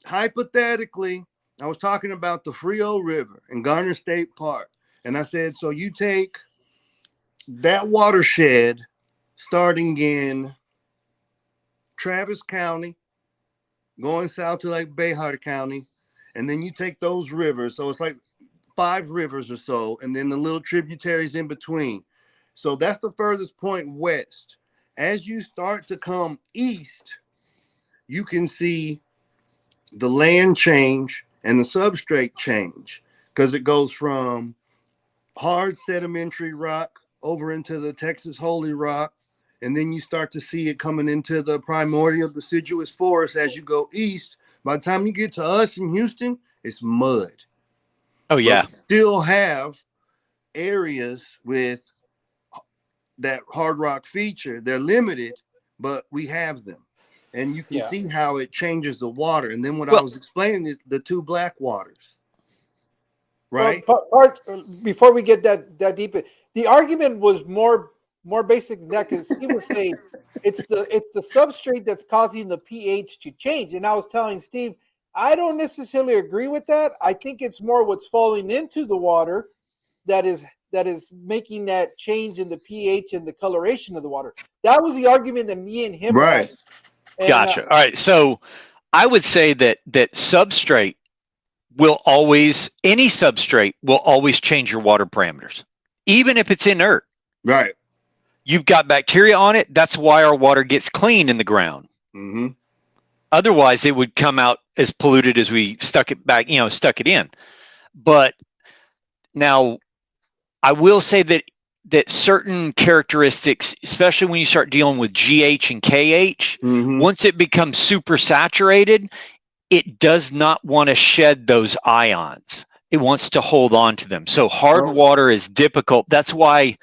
hypothetically, I was talking about the Frio River in Garner State Park. And I said, so you take that watershed starting in Travis County, going south to like Bayhart County, and then you take those rivers. So it's like 5 rivers or so, and then the little tributaries in between. So that's the furthest point west. As you start to come east, you can see the land change and the substrate change because it goes from hard sedimentary rock over into the Texas Holy Rock, and then you start to see it coming into the primordial deciduous forest as you go east. By the time you get to us in Houston, it's mud. Oh yeah. But we still have areas with that hard rock feature. They're limited, but we have them, and you can see how it changes the water. And then what I was explaining is the 2 black waters. Right. Before we get that deep, the argument was more basic than that because he was saying it's the substrate that's causing the pH to change. And I was telling Steve, I don't necessarily agree with that. I think it's more what's falling into the water that is making that change in the pH and the coloration of the water. That was the argument that me and him had. And, gotcha. All right. So I would say that substrate any substrate will always change your water parameters, even if it's inert. Right. You've got bacteria on it. That's why our water gets clean in the ground. Mm-hmm. Otherwise, it would come out as polluted as we stuck it in. But now I will say that certain characteristics, especially when you start dealing with GH and KH, once it becomes super saturated, it does not want to shed those ions. It wants to hold on to them. So hard water is difficult. That's why,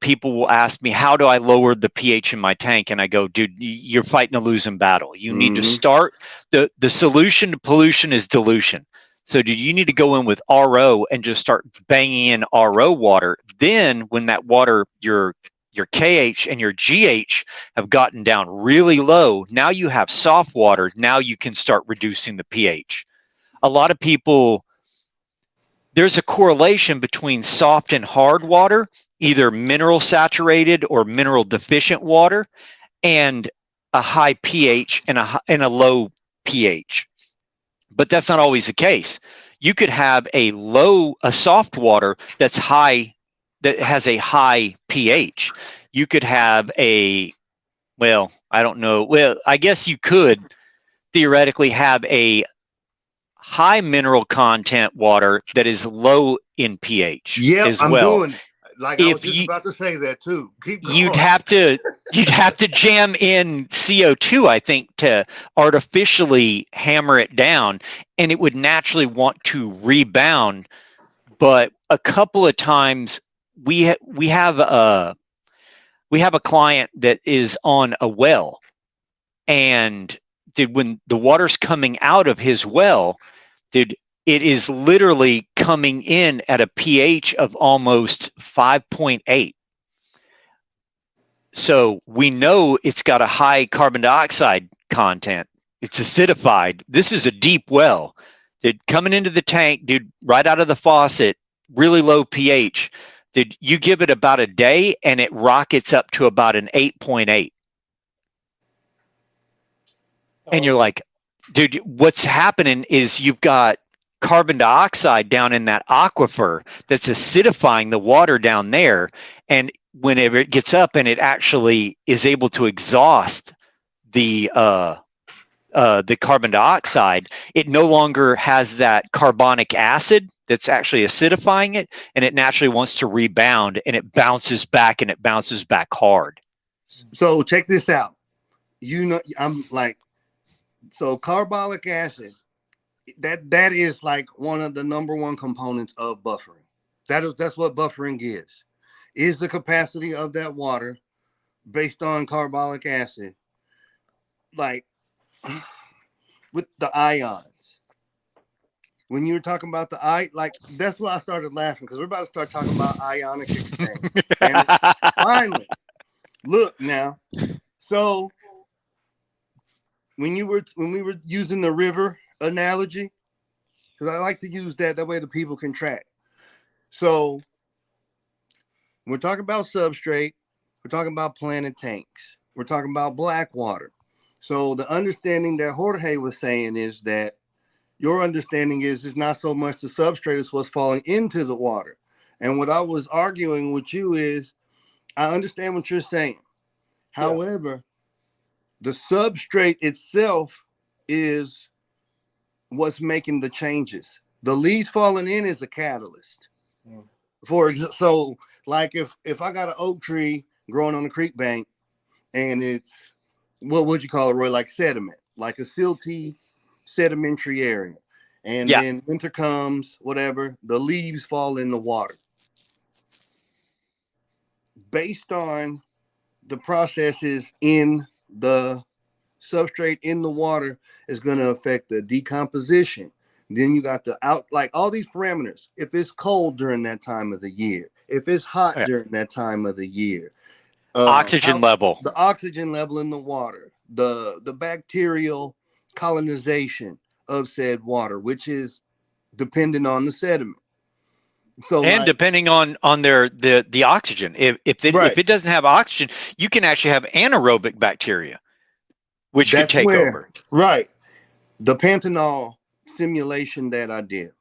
people will ask me, how do I lower the pH in my tank? And I go, dude, you're fighting a losing battle. You need to start. The solution to pollution is dilution. So you need to go in with RO and just start banging in RO water. Then when that water, your KH and your GH have gotten down really low, now you have soft water. Now you can start reducing the pH. A lot of people, there's a correlation between soft and hard water, either mineral saturated or mineral deficient water, and a high pH and a low pH. But that's not always the case. You could have a soft water that's high, that has a high pH. You could have I don't know. Well, I guess you could theoretically have a high mineral content water that is low in pH as well. Doing it. Like I was just about to say that too. Keep going. You'd have to jam in CO2, I think, to artificially hammer it down, and it would naturally want to rebound. But a couple of times we have a client that is on a well, and when the water's coming out of his well, it is literally coming in at a pH of almost 5.8. So we know it's got a high carbon dioxide content. It's acidified. This is a deep well. Coming into the tank, dude, right out of the faucet, really low pH. You give it about a day and it rockets up to about an 8.8. And you're like, dude, what's happening is you've got carbon dioxide down in that aquifer that's acidifying the water down there. And whenever it gets up and it actually is able to exhaust the carbon dioxide, it no longer has that carbonic acid that's actually acidifying it, and it naturally wants to rebound, and it bounces back, and it bounces back hard. So check this out. So carbolic acid, that is like one of the number one components of buffering. That's what buffering is the capacity of that water based on carbolic acid, like with the ions. When you were talking about that's why I started laughing, because we're about to start talking about ionic exchange. And finally, look now. So when we were using the river analogy, because I like to use that way the people can track. So we're talking about substrate, we're talking about planted tanks, we're talking about black water. So the understanding that Jorge was saying is that your understanding is it's not so much the substrate as what's falling into the water. And what I was arguing with you is, I understand what you're saying. However, the substrate itself is what's making the changes. The leaves falling in is a catalyst. So like if I got an oak tree growing on a creek bank and it's, what would you call it, Roy? Like sediment, like a silty sedimentary area. And then winter comes, whatever, the leaves fall in the water. Based on the processes in the substrate in the water is going to affect the decomposition. Then you got like all these parameters. If it's cold during that time of the year, if it's hot during that time of the year, oxygen level, the oxygen level in the water, the bacterial colonization of said water, which is dependent on the sediment. So depending on the oxygen, if it doesn't have oxygen, you can actually have anaerobic bacteria, which could take over. Right. The Pantanal simulation that I did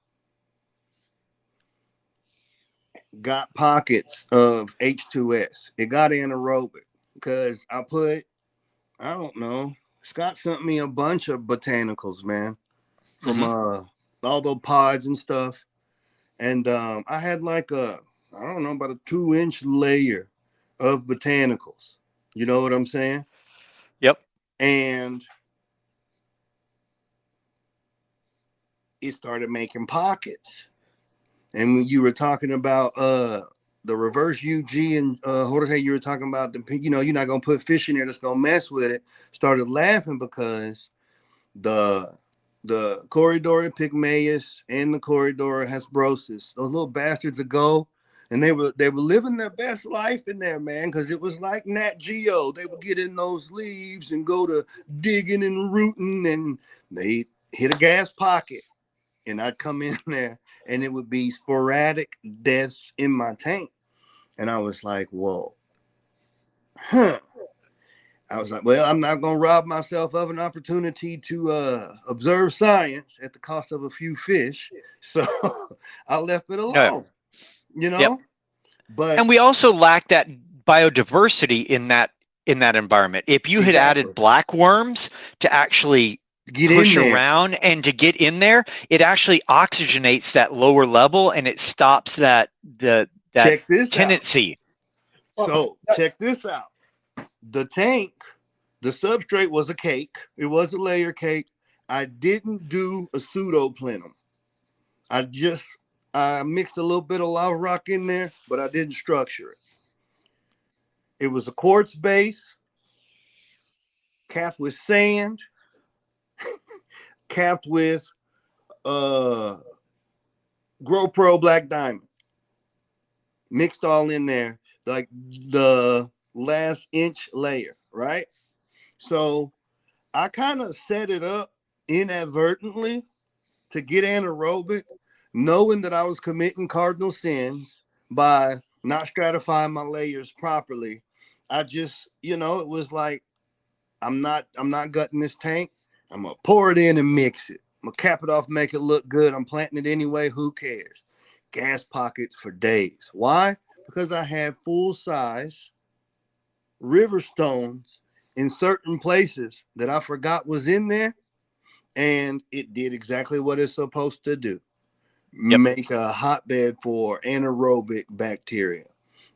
got pockets of H2S. It got anaerobic because I don't know, Scott sent me a bunch of botanicals, man, from all those pods and stuff. And I had like I don't know, about a 2-inch layer of botanicals. You know what I'm saying? Yep. And it started making pockets. And when you were talking about the reverse UG and Jorge, you were talking about you're not gonna put fish in there that's gonna mess with it. Started laughing because the Corridora pygmaeus and the Corridora hesperosus, those little bastards ago, and they were living their best life in there, man, because it was like Nat Geo. They would get in those leaves and go to digging and rooting, and they hit a gas pocket, and I'd come in there, and it would be sporadic deaths in my tank, and I was like, whoa, huh. I was like, well, I'm not going to rob myself of an opportunity to observe science at the cost of a few fish. So I left it alone, you know? Yep. But and we also lack that biodiversity in that environment. If you had added black worms to actually push around and to get in there, it actually oxygenates that lower level and it stops that tendency. So check this out. The tank, the substrate was a cake. It was a layer cake. I didn't do a pseudoplenum. I mixed a little bit of lava rock in there, but I didn't structure it. It was a quartz base, capped with sand, capped with GoPro Black Diamond. Mixed all in there, like the last inch layer, right? So I kind of set it up inadvertently to get anaerobic, knowing that I was committing cardinal sins by not stratifying my layers properly. I just, it was like, I'm not gutting this tank. I'm gonna pour it in and mix it. I'm gonna cap it off, make it look good. I'm planting it anyway. Who cares? Gas pockets for days. Why? Because I had full size river stones in certain places that I forgot was in there, and it did exactly what it's supposed to do. Yep. Make a hotbed for anaerobic bacteria.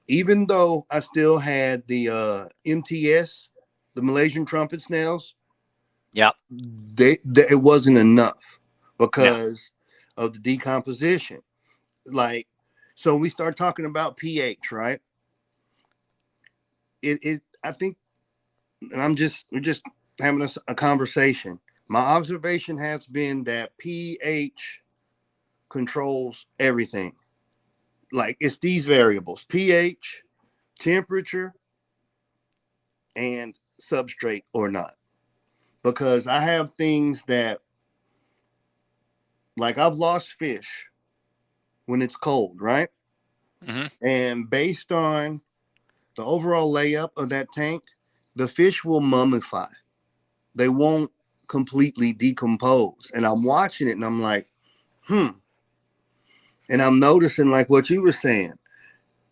Even though I still had the MTS, the Malaysian trumpet snails, yeah, it wasn't enough because of the decomposition. Like, so we start talking about pH, right? I think, and we're just having a conversation. My observation has been that pH controls everything. Like, it's these variables: pH, temperature, and substrate or not. Because I have things that, like, I've lost fish when it's cold, right? Mm-hmm. And based on the overall layup of that tank, the fish will mummify. They won't completely decompose. And I'm watching it and I'm like, And I'm noticing, like what you were saying,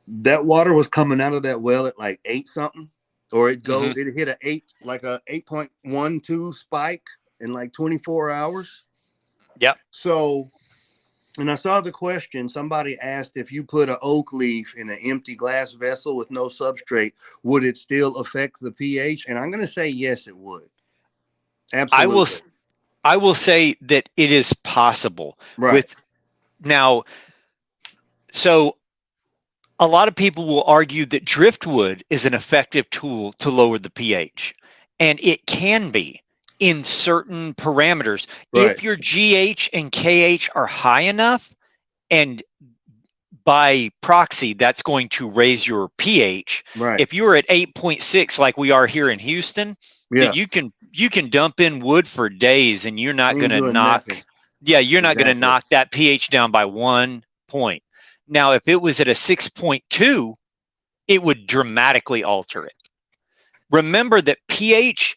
that water was coming out of that well at like 8 something, or it hit a 8.12 spike in like 24 hours. Yep. So, and I saw the question, somebody asked, if you put an oak leaf in an empty glass vessel with no substrate, would it still affect the pH? And I'm going to say, yes, it would. Absolutely. I will say that it is possible. Right. So a lot of people will argue that driftwood is an effective tool to lower the pH, and it can be in certain parameters. Right. If your GH and KH are high enough, and by proxy, that's going to raise your pH. Right. If you're at 8.6, like we are here in Houston, you can dump in wood for days, and you're not going to knock. Nothing. Yeah, you're not going to knock that pH down by 1 point. Now, if it was at a 6.2, it would dramatically alter it. Remember that pH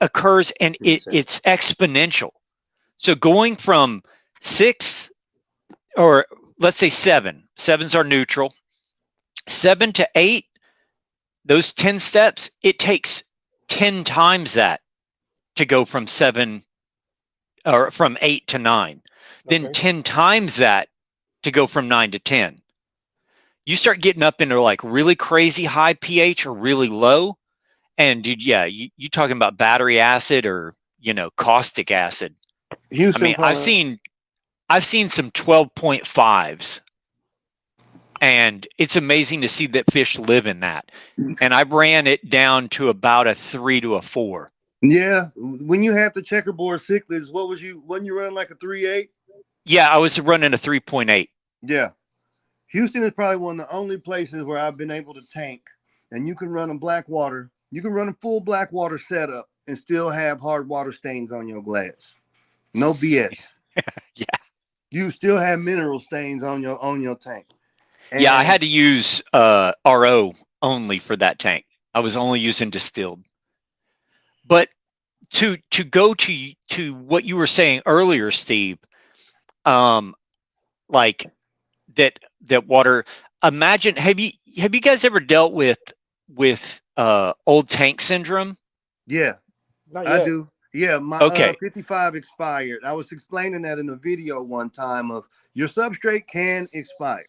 occurs and it's exponential. So going from 6, or let's say 7, 7's are neutral, 7 to 8, those 10 steps, it takes 10 times that to go from 7 or from 8 to 9. then Okay. 10 times that to go from 9 to 10. You start getting up into like really crazy high pH or really low. And dude, yeah, you talking about battery acid or, caustic acid. I mean, I've seen some 12.5s, and it's amazing to see that fish live in that. And I ran it down to about a 3 to a 4. Yeah, when you had the checkerboard cichlids, wasn't you running like a 3.8? Yeah, I was running a 3.8. Yeah. Houston is probably one of the only places where I've been able to tank, and you can run a black water. You can run a full black water setup and still have hard water stains on your glass. No BS. Yeah. You still have mineral stains on your tank. And Yeah, I had to use RO only for that tank. I was only using distilled. But to go to what you were saying earlier, Steve, like that water. Imagine, have you guys ever dealt with old tank syndrome? Yeah, Not yet. I do. Yeah, my Okay. 55 expired. I was explaining that in a video one time of your substrate can expire.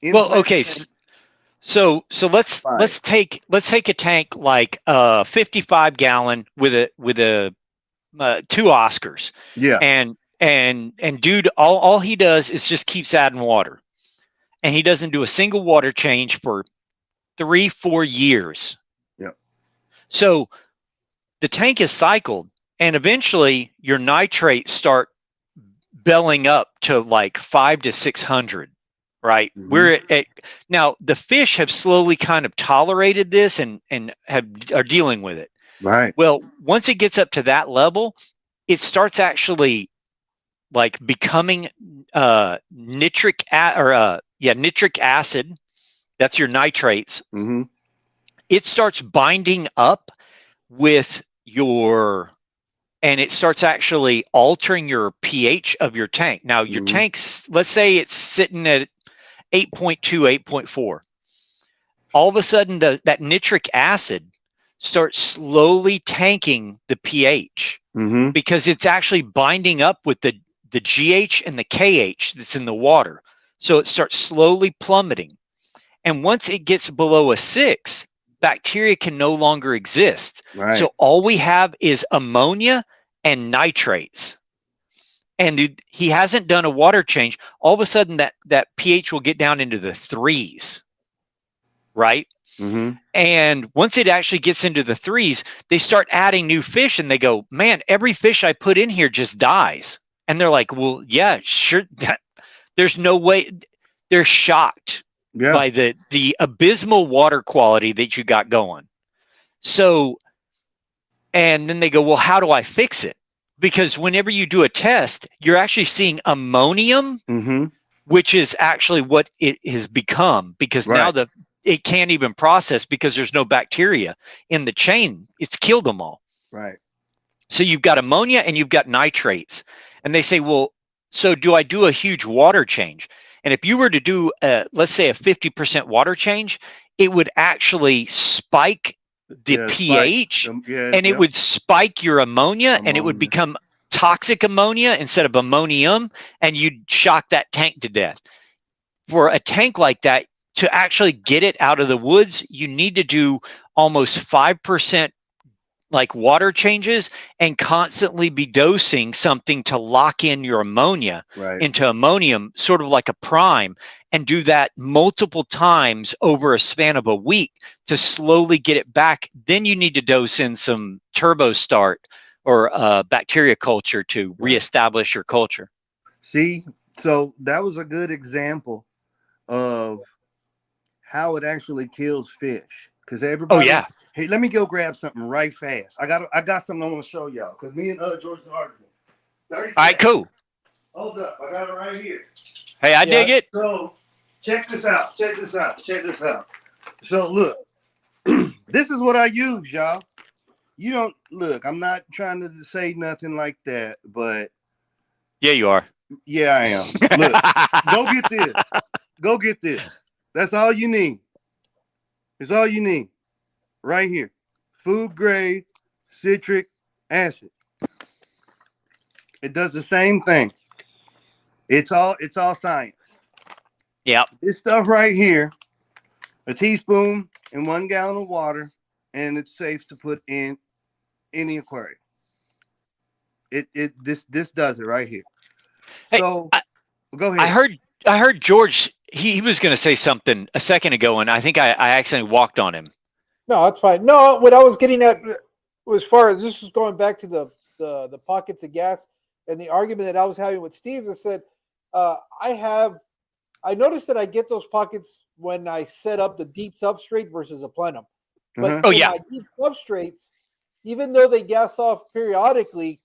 Well, okay. So let's take a tank like 55 gallon with a 2 Oscars. Yeah. And dude, all he does is just keeps adding water, and he doesn't do a single water change for 3-4 years. Yep. So the tank is cycled, and eventually your nitrates start belling up to like 500 to 600. Right. Mhm. We're at now, the fish have slowly kind of tolerated this and are dealing with it. Right. Well, once it gets up to that level, it starts actually like becoming nitric acid. That's your nitrates. Mm-hmm. It starts binding up with and it starts actually altering your pH of your tank. Now, your tank's, let's say it's sitting at 8.2, 8.4. All of a sudden, that nitric acid starts slowly tanking the pH because it's actually binding up with the GH and the KH that's in the water. So it starts slowly plummeting. And once it gets below a 6, bacteria can no longer exist. Right. So all we have is ammonia and nitrates. And he hasn't done a water change. All of a sudden, that pH will get down into the 3s, right? Mm-hmm. And once it actually gets into the 3s, they start adding new fish, and they go, man, every fish I put in here just dies. And they're like, well, yeah, sure. There's no way. They're shocked by the abysmal water quality that you got going. So, and then they go, well, how do I fix it? Because whenever you do a test, you're actually seeing ammonium, which is actually what it has become, because now it can't even process because there's no bacteria in the chain. It's killed them all. Right. So you've got ammonia and you've got nitrates. And they say, well, so do I do a huge water change? And if you were to do, let's say, a 50% water change, it would actually spike the pH, and it would spike your ammonia, and it would become toxic ammonia instead of ammonium, and you'd shock that tank to death. For a tank like that, to actually get it out of the woods, you need to do almost 5% like water changes and constantly be dosing something to lock in your ammonia into ammonium, sort of like a prime, and do that multiple times over a span of a week to slowly get it back. Then you need to dose in some turbo start or bacteria culture to reestablish your culture. See, so that was a good example of how it actually kills fish. Because everybody, hey, let me go grab something right fast. I got something I want to show y'all. Because me and George are arguing. All right, cool. Hold up, I got it right here. Hey, I dig it. So check this out. So look, this is what I use, y'all. You don't look. I'm not trying to say nothing like that, but yeah, you are. Yeah, I am. Look, go get this. That's all you need. It's all you need. Right here. Food grade citric acid. It does the same thing. It's all science. Yep. This stuff right here, a teaspoon in 1 gallon of water, and it's safe to put in any aquarium. This does it right here. Hey, So go ahead. I heard George. He was going to say something a second ago, and I think I accidentally walked on him. No, that's fine. No, what I was getting at as far as this was going back to the pockets of gas and the argument that I was having with Steve that said I noticed that I get those pockets when I set up the deep substrate versus a plenum. But my deep substrates, even though they gas off periodically,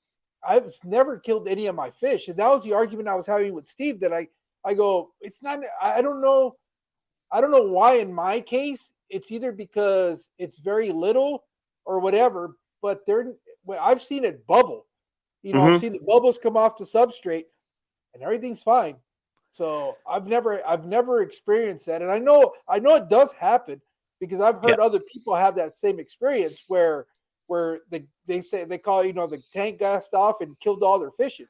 I've never killed any of my fish. And that was the argument I was having with Steve that I go, it's not, I don't know why in my case, it's either because it's very little or whatever, but I've seen it bubble. I've seen the bubbles come off the substrate and everything's fine. So I've never experienced that. And I know it does happen because I've heard other people have that same experience where they say they call the tank gassed off and killed all their fishes.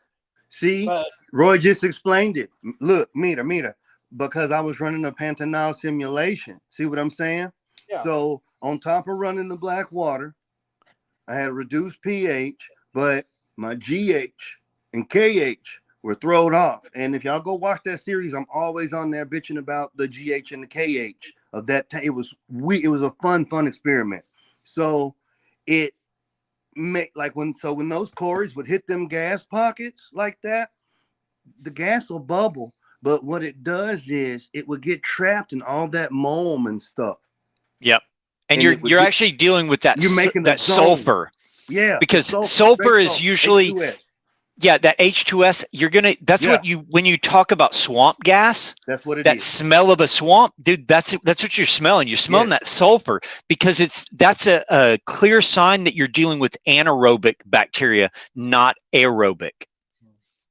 See, Roy just explained it. Look, meter, because I was running a Pantanal simulation. See what I'm saying? Yeah. So on top of running the black water, I had reduced pH, but my GH and KH were thrown off. And if y'all go watch that series, I'm always on there bitching about the GH and the KH of that. It was a fun experiment. So it make when those cories would hit them gas pockets like that, the gas will bubble. But what it does is it would get trapped in all that moam and stuff. Yep. And you're actually dealing with that. You're making that sulfur. Yeah. Because sulfur is usually H2S. Yeah, that H2S, that's what when you talk about swamp gas, that's what it is. That smell of a swamp, dude, that's what you're smelling. You're smelling that sulfur because that's a clear sign that you're dealing with anaerobic bacteria, not aerobic.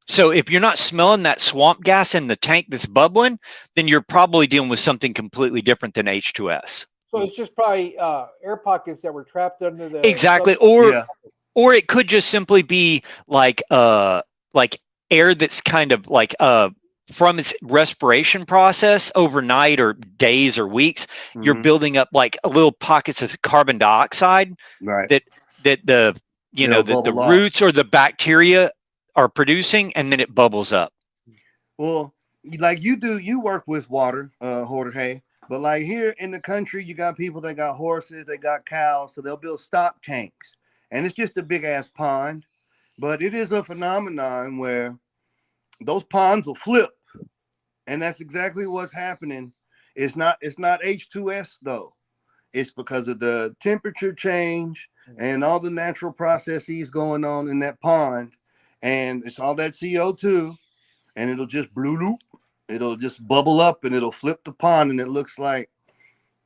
So if you're not smelling that swamp gas in the tank that's bubbling, then you're probably dealing with something completely different than H2S. So it's just probably air pockets that were trapped under the exactly, or it could just simply be like air that's kind of from its respiration process overnight or days or weeks, you're building up like little pockets of carbon dioxide that the roots or the bacteria are producing, and then it bubbles up. Well, like you work with water, Jorge, but like here in the country, you got people that got horses, they got cows, so they'll build stock tanks. And it's just a big ass pond, but it is a phenomenon where those ponds will flip. And that's exactly what's happening. It's not H2S though. It's because of the temperature change and all the natural processes going on in that pond. And it's all that CO2, and it'll just it'll just bubble up and it'll flip the pond, and it looks like,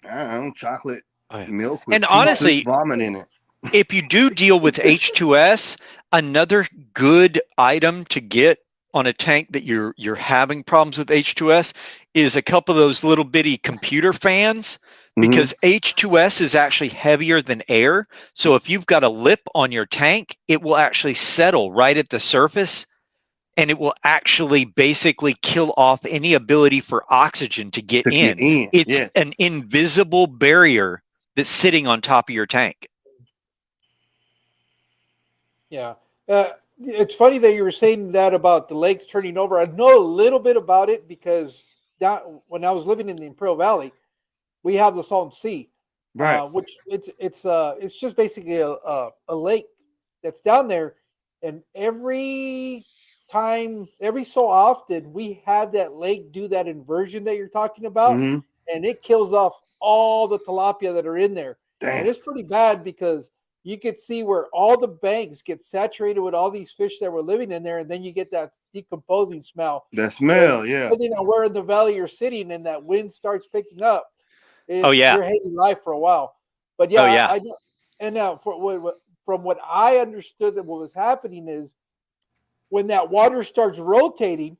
I don't know, chocolate milk with honestly, vomit in it. If you do deal with H2S, another good item to get on a tank that you're having problems with H2S is a couple of those little bitty computer fans, because H2S is actually heavier than air. So if you've got a lip on your tank, it will actually settle right at the surface, and it will actually basically kill off any ability for oxygen to get in. It's an invisible barrier that's sitting on top of your tank. Yeah. It's funny that you were saying that about the lakes turning over. I know a little bit about it because when I was living in the Imperial Valley, we have the Salton Sea, which it's just basically a lake that's down there, and every so often we have that lake do that inversion that you're talking about, and it kills off all the tilapia that are in there. Damn. And it's pretty bad because you could see where all the banks get saturated with all these fish that were living in there, and then you get that decomposing smell. That smell, depending on where in the valley you're sitting, and that wind starts picking up. You're hating life for a while. But I know. And now, from what I understood, that what was happening is when that water starts rotating,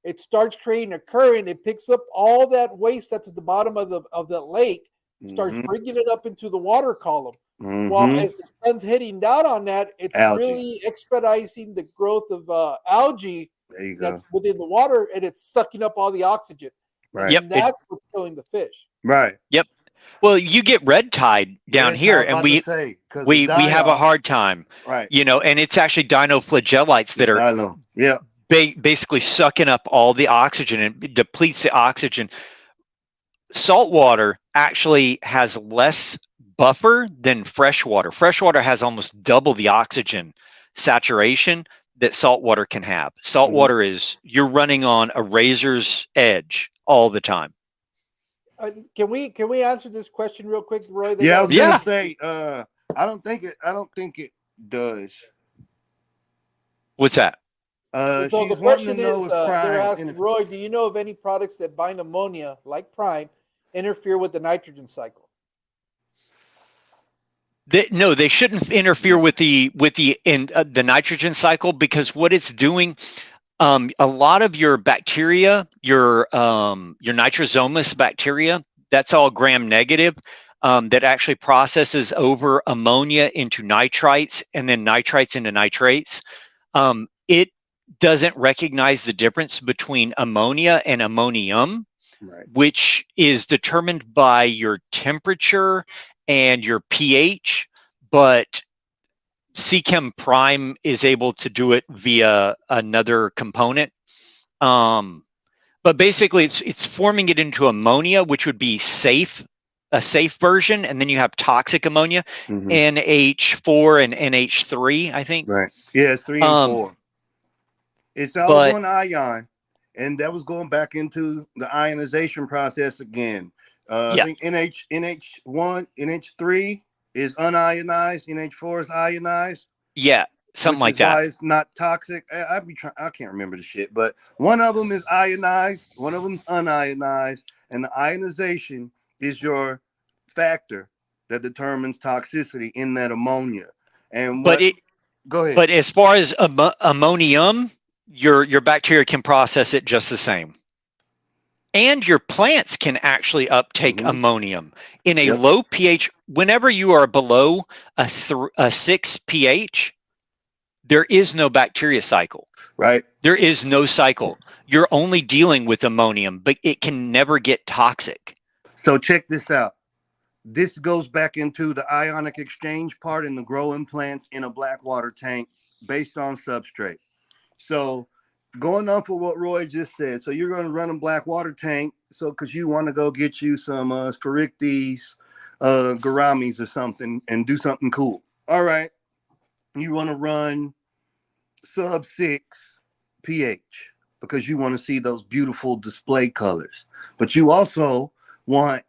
it starts creating a current. It picks up all that waste that's at the bottom of the lake, starts bringing it up into the water column. Well, as the sun's hitting down on that, it's really expediting the growth of algae There you go. that's within the water, and it's sucking up all the oxygen. Right. Yep. And that's what's killing the fish. Right. Yep. Well, you get red tide down That's here, what I and was about to say, 'cause the we have a die-off- hard time, Right. you know, and it's actually dinoflagellates that are I know. Yeah. basically sucking up all the oxygen and it depletes the oxygen. Saltwater actually has less buffer than freshwater. Freshwater has almost double the oxygen saturation that saltwater can have. Saltwater is, you're running on a razor's edge all the time. Can we answer this question real quick, Roy? Yeah, I was Yeah. gonna say, I don't think it does. What's that? So She's the question is, if they're Prime asking, Roy, do you know of any products that bind ammonia, like Prime, interfere with the nitrogen cycle? No, they shouldn't interfere with the nitrogen cycle, because what it's doing, a lot of your bacteria, your nitrosomus bacteria, that's all gram negative, that actually processes over ammonia into nitrites and then nitrites into nitrates. It doesn't recognize the difference between ammonia and ammonium, Right. which is determined by your temperature and your pH, but CChem Prime is able to do it via another component. But basically, it's forming it into ammonia, which would be a safe version, and then you have toxic ammonia, NH4 and NH3, I think. Right. Yeah, it's 3 and 4. It's all but- one ion, and that was going back into the ionization process again. I think NH1, NH3 is unionized, NH4 is ionized. Yeah, something like that. Why it's not toxic. I can't remember the shit, but one of them is ionized, one of them's unionized, and the ionization is your factor that determines toxicity in that ammonia. And go ahead. But as far as ammonium, your bacteria can process it just the same. And your plants can actually uptake ammonium in a low pH. Whenever you are below a 6 pH, there is no bacteria cycle. Right. There is no cycle. You're only dealing with ammonium, but it can never get toxic. So check this out. This goes back into the ionic exchange part in the growing plants in a black water tank based on substrate. So going off of what Roy just said, so you're going to run a black water tank, so because you want to go get you some Sphaerichthys, Garamis or something and do something cool. All right. You want to run sub 6 pH because you want to see those beautiful display colors. But you also want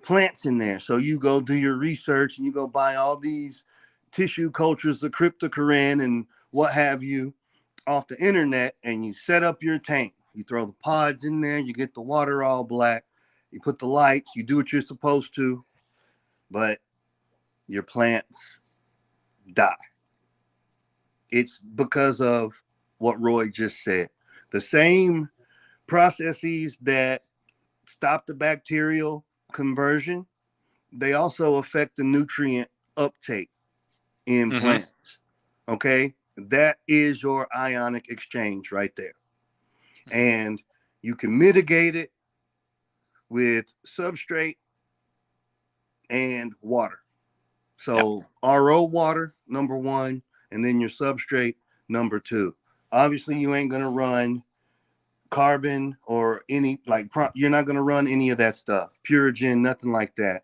plants in there. So you go do your research and you go buy all these tissue cultures, the cryptocurrent and what have you off the internet, and you set up your tank. You throw the pods in there, you get the water all black, you put the lights, you do what you're supposed to, but your plants die. It's because of what Roy just said. The same processes that stop the bacterial conversion, they also affect the nutrient uptake in plants. Okay? That is your ionic exchange right there. And you can mitigate it with substrate and water. So RO water, number 1, and then your substrate, number 2. Obviously, you ain't going to run carbon or any, you're not going to run any of that stuff. Purigen, nothing like that.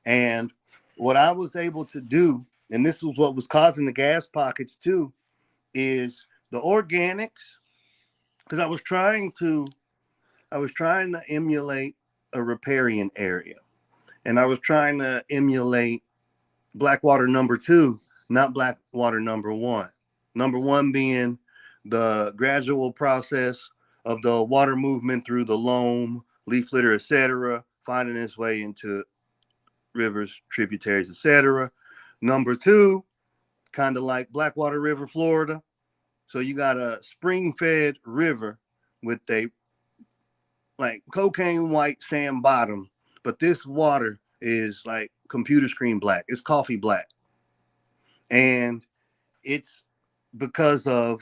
And what I was able to do, and this was what was causing the gas pockets too, is the organics, because I was trying to emulate a riparian area, and I was trying to emulate Blackwater number 2, not Blackwater number 1. Number 1 being the gradual process of the water movement through the loam, leaf litter, etc., finding its way into rivers, tributaries, etc. Number 2, kind of like Blackwater River, Florida. So you got a spring-fed river with a cocaine white sand bottom, but this water is like computer screen black. It's coffee black. And it's because of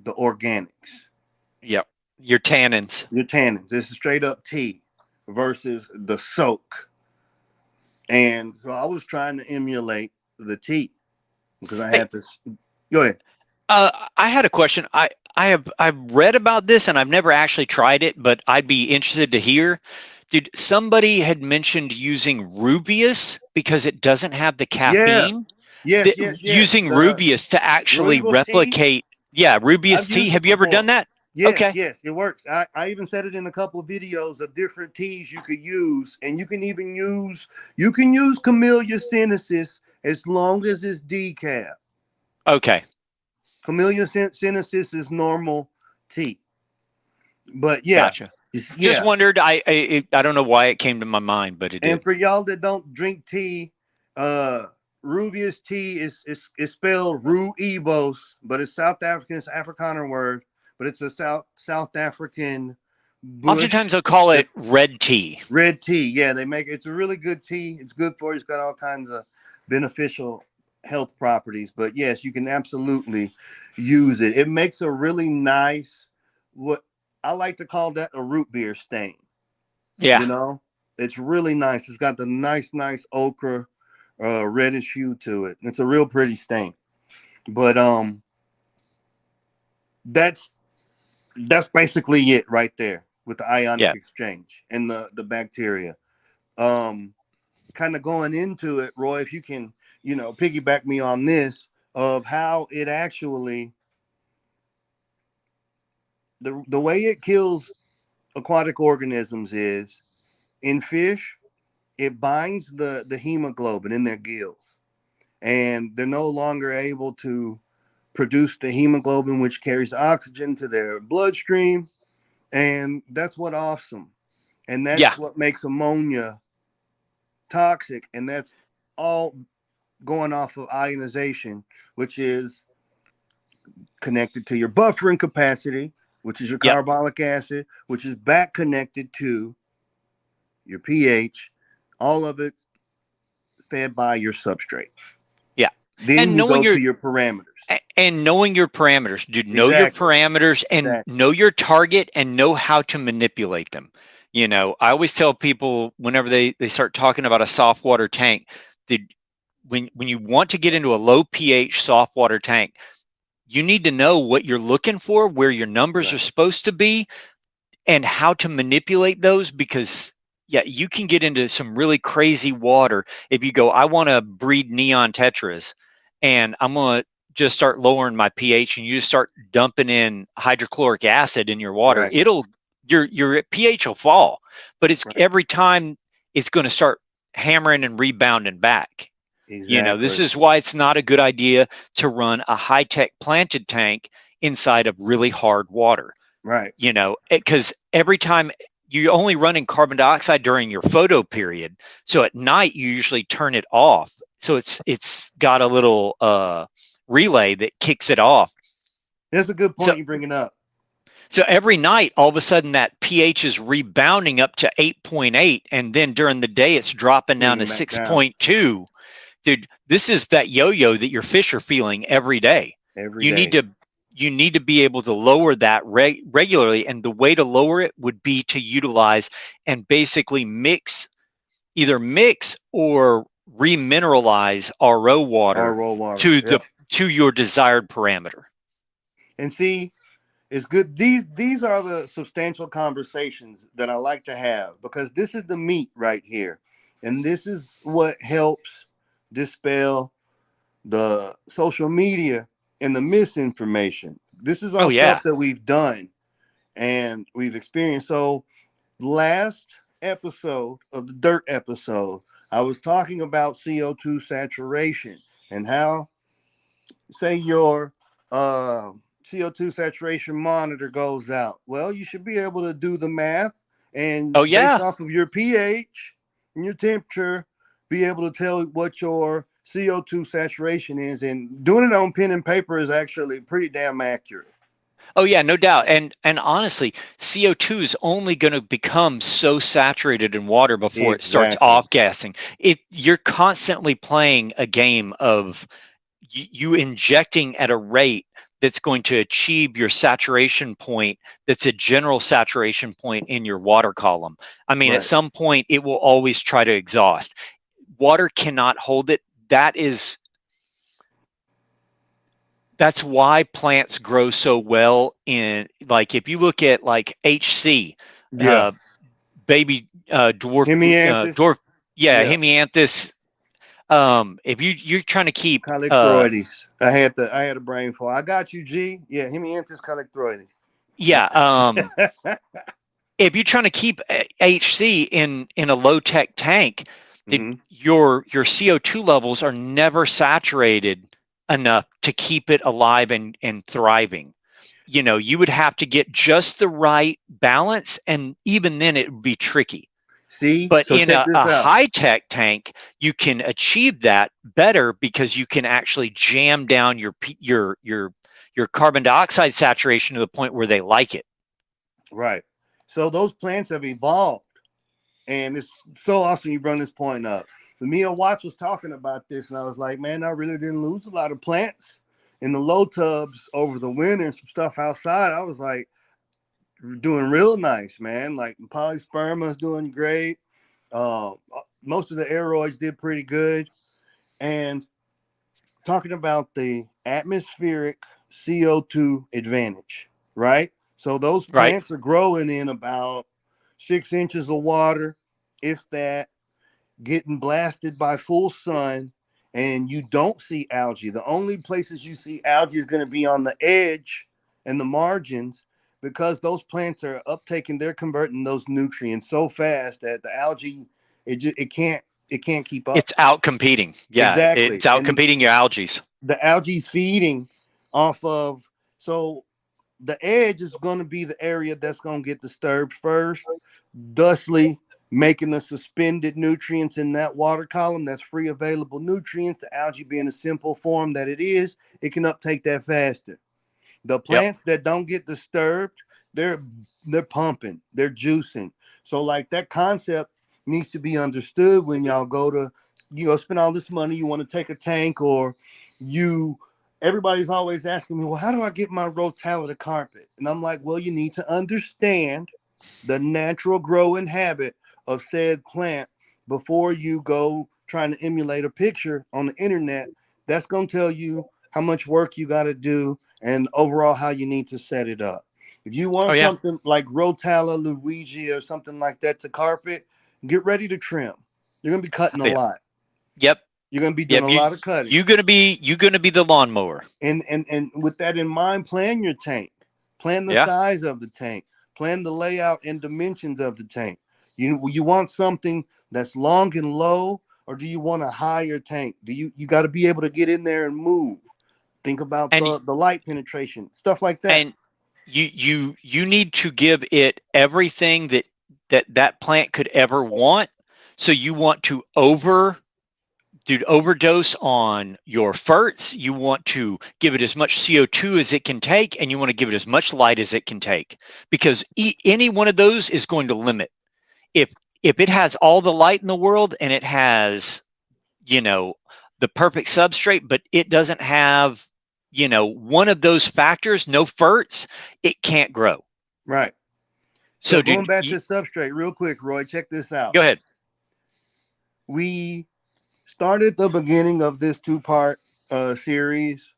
the organics. Yep. Your tannins. Your tannins. This is straight up tea versus the soak. And so I was trying to emulate the tea because I had this. Go ahead. I had a question. I've read about this and I've never actually tried it, but I'd be interested to hear. Dude, somebody had mentioned using Rubius because it doesn't have the caffeine. Yes. Using Rubius to actually Rooibos replicate. Yeah, Rubius tea. Have you ever done that? Yes, it works. I even said it in a couple of videos of different teas you could use, and you can even use Camellia sinensis as long as it's decaf. Okay. Camellia sinensis is normal tea, but yeah, Gotcha. Just wondered. I don't know why it came to my mind, but it did. And for y'all that don't drink tea, Rubius tea is spelled Rooibos, but it's South African. It's an Afrikaner word, but it's a South African bush. Oftentimes they'll call it red tea. Red tea, yeah. They make it's a really good tea. It's good for you. It's got all kinds of beneficial health properties. But yes, you can absolutely use it. It makes a really nice, what I like to call that a root beer stain. Yeah. You know, it's really nice. It's got the nice ochre, reddish hue to it. It's a real pretty stain. But that's basically it right there with the ionic exchange and the bacteria. Kind of going into it, Roy, if you can, piggyback me on this of how it actually the way it kills aquatic organisms is in fish, it binds the hemoglobin in their gills, and they're no longer able to produce the hemoglobin, which carries oxygen to their bloodstream, and that's what offs them, and that's what makes ammonia toxic, and that's all going off of ionization, which is connected to your buffering capacity, which is your carbolic acid, which is back connected to your pH, all of it fed by your substrate. Yeah. Then and you go to your parameters. And knowing your parameters. Dude, know your parameters and know your target and know how to manipulate them. I always tell people whenever they start talking about a soft water tank, when you want to get into a low pH soft water tank, you need to know what you're looking for, where your numbers are supposed to be, and how to manipulate those, because you can get into some really crazy water if you go, I want to breed neon tetras and I'm going to just start lowering my pH, and you just start dumping in hydrochloric acid in your water. Your pH will fall, but it's every time it's going to start hammering and rebounding back. Exactly. This is why it's not a good idea to run a high-tech planted tank inside of really hard water. Right. Because every time you're only running carbon dioxide during your photo period. So at night you usually turn it off. So it's got a little relay that kicks it off. That's a good point you bringing up. So every night, all of a sudden, that pH is rebounding up to 8.8, and then during the day, it's dropping down to 6.2. Dude, this is that yo-yo that your fish are feeling every day. You need to be able to lower that regularly, and the way to lower it would be to utilize and basically either mix or remineralize RO water, to your desired parameter. And see, it's good. These are the substantial conversations that I like to have, because this is the meat right here. And this is what helps dispel the social media and the misinformation. This is all stuff that we've done and we've experienced. So last episode of the dirt episode, I was talking about CO2 saturation and how, say your CO2 saturation monitor goes out. Well, you should be able to do the math and based off of your pH and your temperature, be able to tell what your CO2 saturation is. And doing it on pen and paper is actually pretty damn accurate. Oh yeah, no doubt. And honestly, CO2 is only going to become so saturated in water before it starts off-gassing. You're constantly playing a game of you injecting at a rate that's going to achieve your saturation point, that's a general saturation point in your water column. I mean, at some point, it will always try to exhaust. Water cannot hold it. That's why plants grow so well in, like, if you look at like HC, baby dwarf, hemianthus. If you're trying to keep calyctroides, I had a brain for. I got you, G. Yeah, hemianthus calyctroides. Yeah. If you're trying to keep HC in a low tech tank, your CO2 levels are never saturated enough to keep it alive and thriving. You know, you would have to get just the right balance, and even then it would be tricky. See, but so in a high-tech tank, you can achieve that better because you can actually jam down your carbon dioxide saturation to the point where they like it. Right. So those plants have evolved, and it's so awesome you brought this point up. Mia Watts was talking about this, and I was like, man, I really didn't lose a lot of plants in the low tubs over the winter and some stuff outside. I was like, doing real nice, man. Like polysperma's doing great. Most of the aeroids did pretty good. And talking about the atmospheric CO2 advantage, right? So those plants are growing in about 6 inches of water, if that, getting blasted by full sun, and you don't see algae. The only places you see algae is going to be on the edge and the margins, because those plants are uptaking, they're converting those nutrients so fast that the algae, it can't keep up. It's out competing. Yeah, exactly. It's out competing your algae. The algae's feeding off of, so the edge is going to be the area that's going to get disturbed first, thusly making the suspended nutrients in that water column, that's free available nutrients. The algae being a simple form that it is, it can uptake that faster. The plants that don't get disturbed, they're pumping, they're juicing. So like that concept needs to be understood when y'all go to, spend all this money, you want to take a tank, or everybody's always asking me, well, how do I get my Rotella carpet? And I'm like, well, you need to understand the natural growing habit of said plant before you go trying to emulate a picture on the internet. That's going to tell you how much work you got to do and overall how you need to set it up. If you want something like Rotella, Luigi, or something like that to carpet, get ready to trim. You're going to be cutting a lot. Yep. You're going to be doing a lot of cutting. You're going to be the lawnmower. And with that in mind, plan your tank. Plan the size of the tank. Plan the layout and dimensions of the tank. You want something that's long and low, or do you want a higher tank? You got to be able to get in there and move. Think about the light penetration, stuff like that. And you need to give it everything that plant could ever want. So you want to overdose on your ferts. You want to give it as much CO2 as it can take, and you want to give it as much light as it can take, because any one of those is going to limit. If it has all the light in the world and it has, the perfect substrate, but it doesn't have, one of those factors, no ferts, it can't grow. Right. So going back to substrate real quick, Roy, check this out. Go ahead. We started the beginning of this 2-part series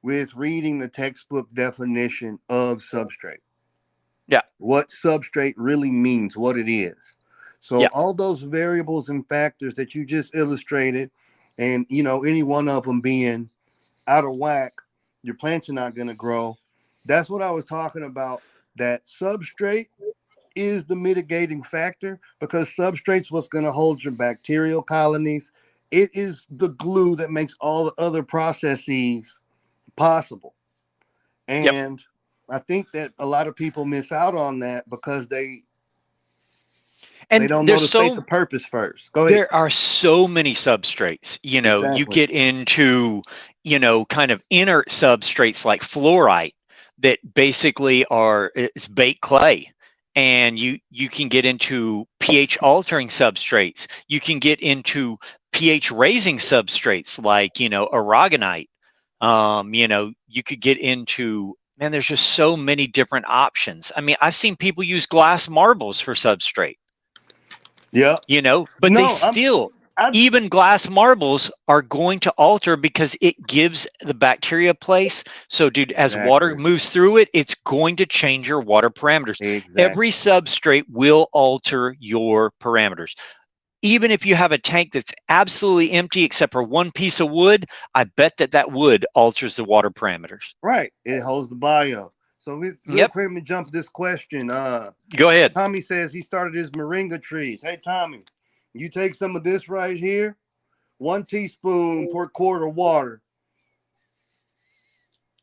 with reading the textbook definition of substrate. Yeah. What substrate really means, what it is. So all those variables and factors that you just illustrated, and any one of them being out of whack, your plants are not going to grow. That's what I was talking about. That substrate is the mitigating factor, because substrate's what's going to hold your bacterial colonies. It is the glue that makes all the other processes possible. And I think that a lot of people miss out on that because they don't know to state the purpose first. Go ahead. There are so many substrates. You get into, kind of inert substrates like fluorite that basically it's baked clay. And you can get into pH altering substrates. You can get into pH raising substrates like, aragonite. You could get into, man, there's just so many different options. I mean, I've seen people use glass marbles for substrate. Yeah. But No, they still, even glass marbles are going to alter because it gives the bacteria place. So, dude, as water moves through it, it's going to change your water parameters. Exactly. Every substrate will alter your parameters. Even if you have a tank that's absolutely empty except for one piece of wood, I bet that wood alters the water parameters. Right. It holds the bio. So real quick, let me jump this question. Go ahead. Tommy says he started his moringa trees. Hey, Tommy, you take some of this right here, 1 teaspoon per quart of water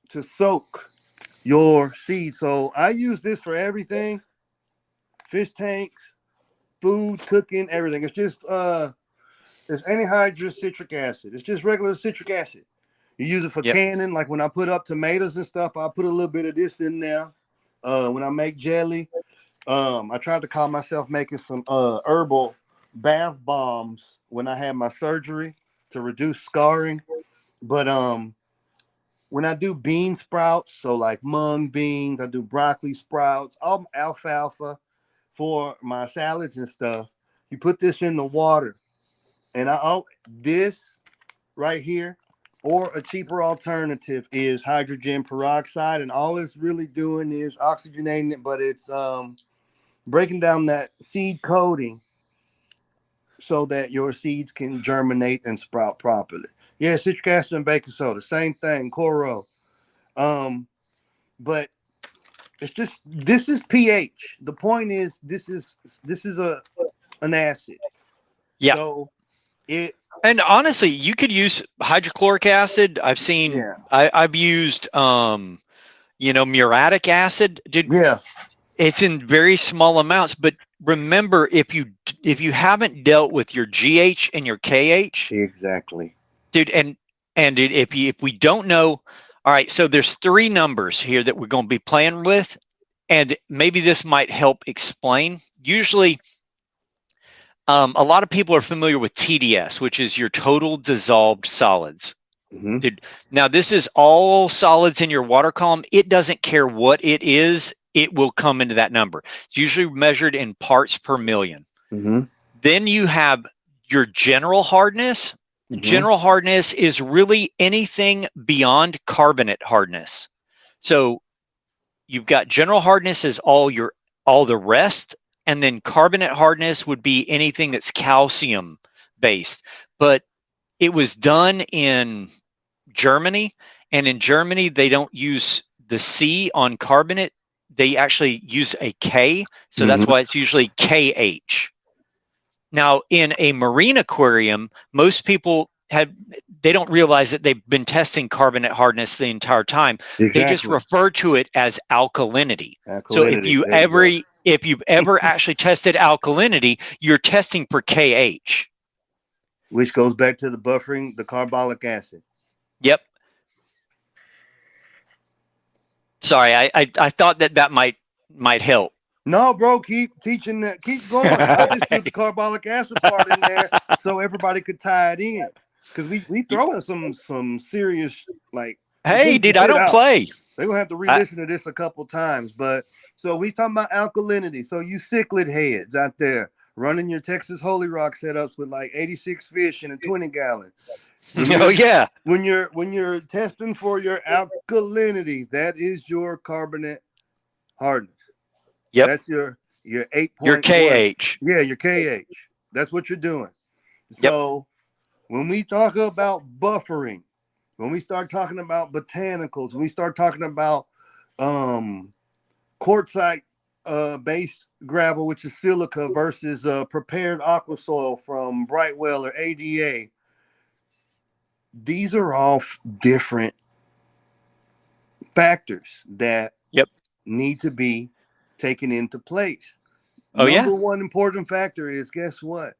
to soak your seed. So I use this for everything, fish tanks, food, cooking, everything. It's just it's anhydrous citric acid. It's just regular citric acid. You use it for canning, like when I put up tomatoes and stuff, I put a little bit of this in there. When I make jelly, I tried to call myself making some herbal bath bombs when I had my surgery to reduce scarring. But when I do bean sprouts, so like mung beans, I do broccoli sprouts, all alfalfa for my salads and stuff. You put this in the water, and this right here, or a cheaper alternative is hydrogen peroxide, and all it's really doing is oxygenating it, but it's breaking down that seed coating so that your seeds can germinate and sprout properly. Yeah, citric acid and baking soda, same thing, Coro. But it's just, this is pH. The point is, this is an acid. Yeah. So and honestly, you could use hydrochloric acid. I've seen, I've used, muriatic acid. It's in very small amounts, but remember, if you haven't dealt with your GH and your KH, exactly, dude, and if we don't know, all right, so there's 3 numbers here that we're going to be playing with, and maybe this might help explain. Usually, a lot of people are familiar with TDS, which is your total dissolved solids. Mm-hmm. Dude, now this is all solids in your water column. It doesn't care what it is. It will come into that number. It's usually measured in parts per million. Mm-hmm. Then you have your general hardness. Mm-hmm. General hardness is really anything beyond carbonate hardness. So you've got general hardness is all the rest, and then carbonate hardness would be anything that's calcium based. But it was done in Germany, and in Germany they don't use the C on carbonate. They actually use a K, so that's why it's usually KH. Now, in a marine aquarium, most people they don't realize that they've been testing carbonate hardness the entire time. Exactly. They just refer to it as alkalinity. So if you've ever actually tested alkalinity, you're testing for KH. Which goes back to the buffering, the carbolic acid. Yep. Sorry, I thought that might help. No, bro, keep teaching that. Keep going. I just put the carbolic acid part in there so everybody could tie it in. Because we throw in some serious, like, hey, dude, I don't play. They're gonna have to re-listen to this a couple times. But so we talking about alkalinity. So you cichlid heads out there running your Texas Holy Rock setups with like 86 fish in a 20-gallon. Oh yeah. When you're testing for your alkalinity, that is your carbonate hardness. Yep. That's your 8 point. Your KH. Yeah, your KH. That's what you're doing. So when we talk about buffering, when we start talking about botanicals, when we start talking about quartzite based gravel, which is silica, versus prepared aqua soil from Brightwell or ADA, these are all different factors that need to be taken into place. Number one important factor is, guess what?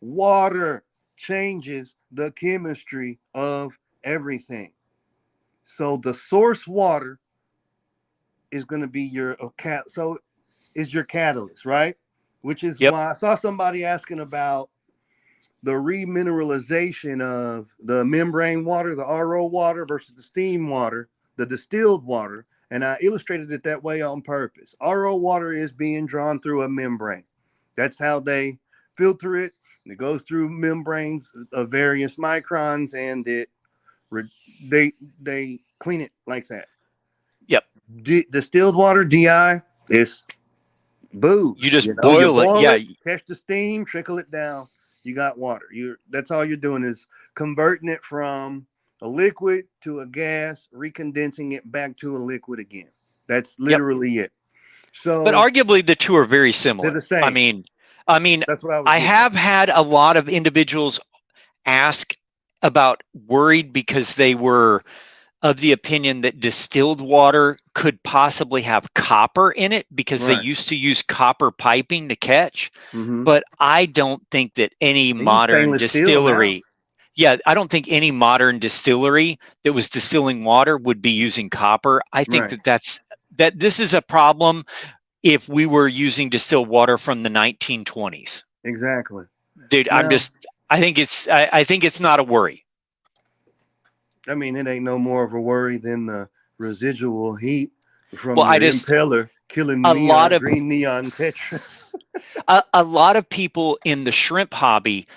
Water changes the chemistry of everything. So the source water is going to be your is your catalyst, right? Which is why I saw somebody asking about the remineralization of the membrane water, the RO water versus the steam water, the distilled water. And I illustrated it that way on purpose. RO water is being drawn through a membrane. That's how they filter it. It goes through membranes of various microns, and they clean it like that. Yep. Distilled water, DI, is booze. You just boil it. Yeah. Catch the steam, trickle it down. You got water. That's all you're doing is converting it from a liquid to a gas, recondensing it back to a liquid again. That's literally it. So, but arguably the two are very similar. They're the same. I mean, that's what I have had a lot of individuals ask about worried because they were of the opinion that distilled water could possibly have copper in it because they used to use copper piping to catch. But I don't think that any modern distillery, I don't think any modern distillery that was distilling water would be using copper. I think that this is a problem if we were using distilled water from the 1920s. Exactly. Dude, now, I think it's not a worry. I mean, it ain't no more of a worry than the residual heat from the impeller killing green neon tetra. A lot of people in the shrimp hobby,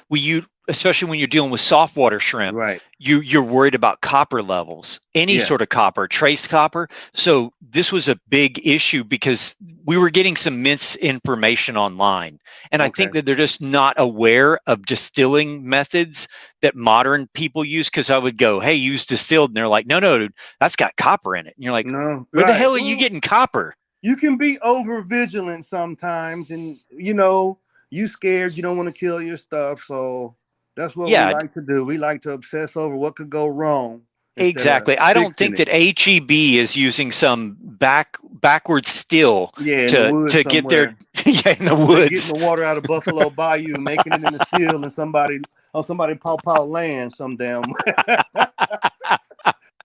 especially when you're dealing with softwater shrimp, you're worried about copper levels, any sort of copper, trace copper. So this was a big issue because we were getting some misinformation online. And I think that they're just not aware of distilling methods that modern people use. Because I would go, hey, use distilled. And they're like, no, dude, that's got copper in it. And you're like, no, where the hell are you getting copper? You can be over vigilant sometimes. And, you scared, you don't want to kill your stuff. So that's what we like to do. We like to obsess over what could go wrong. Exactly. I don't think that HEB is using some backward still to get their in the woods. Getting the water out of Buffalo Bayou, making it in the still, and somebody paw land some damn.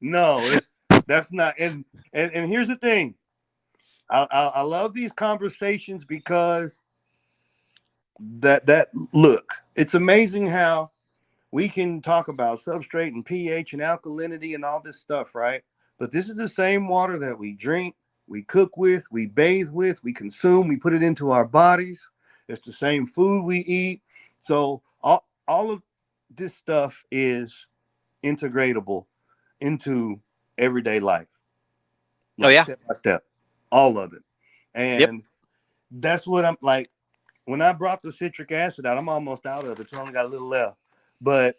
No, that's not. And here's the thing. I love these conversations because look, it's amazing how we can talk about substrate and pH and alkalinity and all this stuff, right? But this is the same water that we drink, we cook with, we bathe with, we consume, we put it into our bodies. It's the same food we eat. So all of this stuff is integratable into everyday life. Step by step, all of it. And that's what I'm like. When I brought the citric acid out, I'm almost out of it. So I only got a little left. But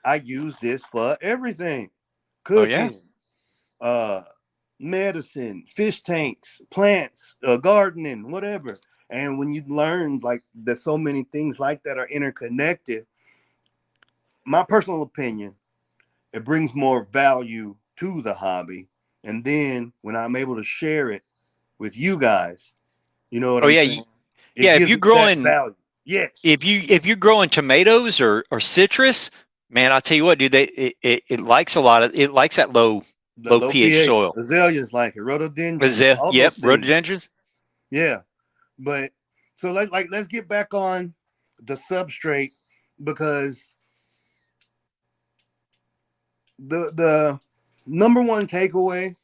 I use this for everything. Cooking, medicine, fish tanks, plants, gardening, whatever. And when you learn like there's so many things like that are interconnected, my personal opinion, it brings more value to the hobby. And then when I'm able to share it with you guys, you know what I'm saying? If you're growing value. Yes. If you're growing tomatoes or citrus, man, I'll tell you what, dude, it likes it likes that low pH soil. Azaleas like it, rhododendrons. Rhododendrons. Yeah. But so let's get back on the substrate, because the number one takeaway,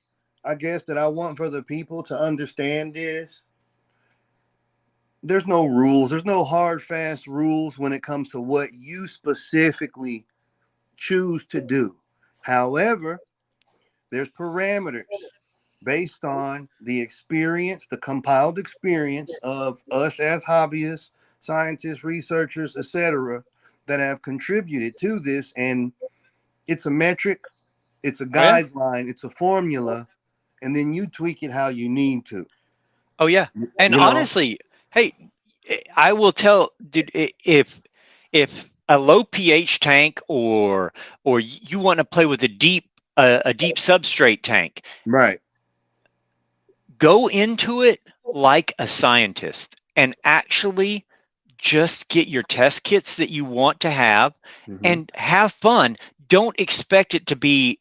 I guess, that I want for the people to understand is there's no rules. There's no hard, fast rules when it comes to what you specifically choose to do. However, there's parameters based on the experience, the compiled experience of us as hobbyists, scientists, researchers, etc., that have contributed to this. And it's a metric, it's a guideline, it's a formula, and then you tweak it how you need to. Oh, yeah. And honestly, hey, I will tell, dude, if a low pH tank or you want to play with a deep substrate tank, right? Go into it like a scientist and actually just get your test kits that you want to have and have fun. Don't expect it to be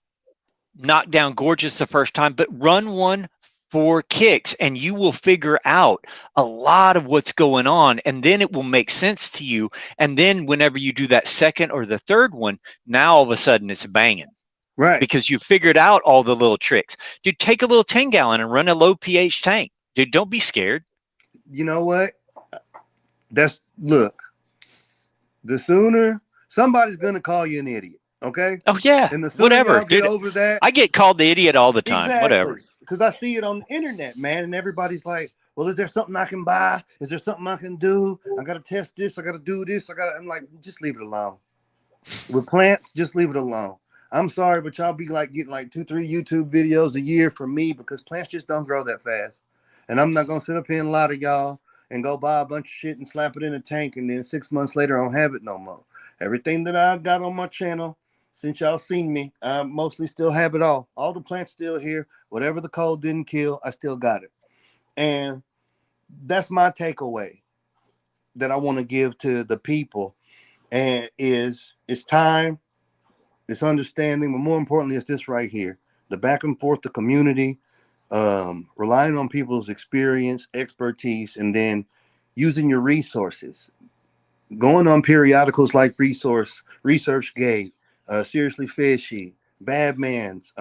knocked down gorgeous the first time, but run one for kicks, and you will figure out a lot of what's going on, and then it will make sense to you. And then whenever you do that second or the third one, now all of a sudden it's banging. Right. Because you figured out all the little tricks. Dude, take a little 10-gallon and run a low pH tank. Dude, don't be scared. You know what? Look, the sooner somebody's gonna call you an idiot, okay? Oh yeah, And the sooner whatever, y'all get dude. over that, I get called the idiot all the time. exactly. Whatever. Because I see it on the internet, man, and everybody's like, "Well, is there something I can buy? Is there something I can do? I gotta test this. I gotta do this. I'm like, just leave it alone. With plants, just leave it alone. I'm sorry, but y'all be like getting like 2-3 YouTube videos a year from me because plants just don't grow that fast. And I'm not gonna sit up here and lie to y'all and go buy a bunch of shit and slap it in a tank, and then 6 months later I don't have it no more. Everything that I've got on my channel, since y'all seen me, I mostly still have it all. All the plants still here. Whatever the cold didn't kill, I still got it. And that's my takeaway that I want to give to the people. And it's time, it's understanding, but more importantly, it's this right here. The back and forth, the community, relying on people's experience, expertise, and then using your resources. Going on periodicals like ResearchGate, Seriously Fishy, Badman's,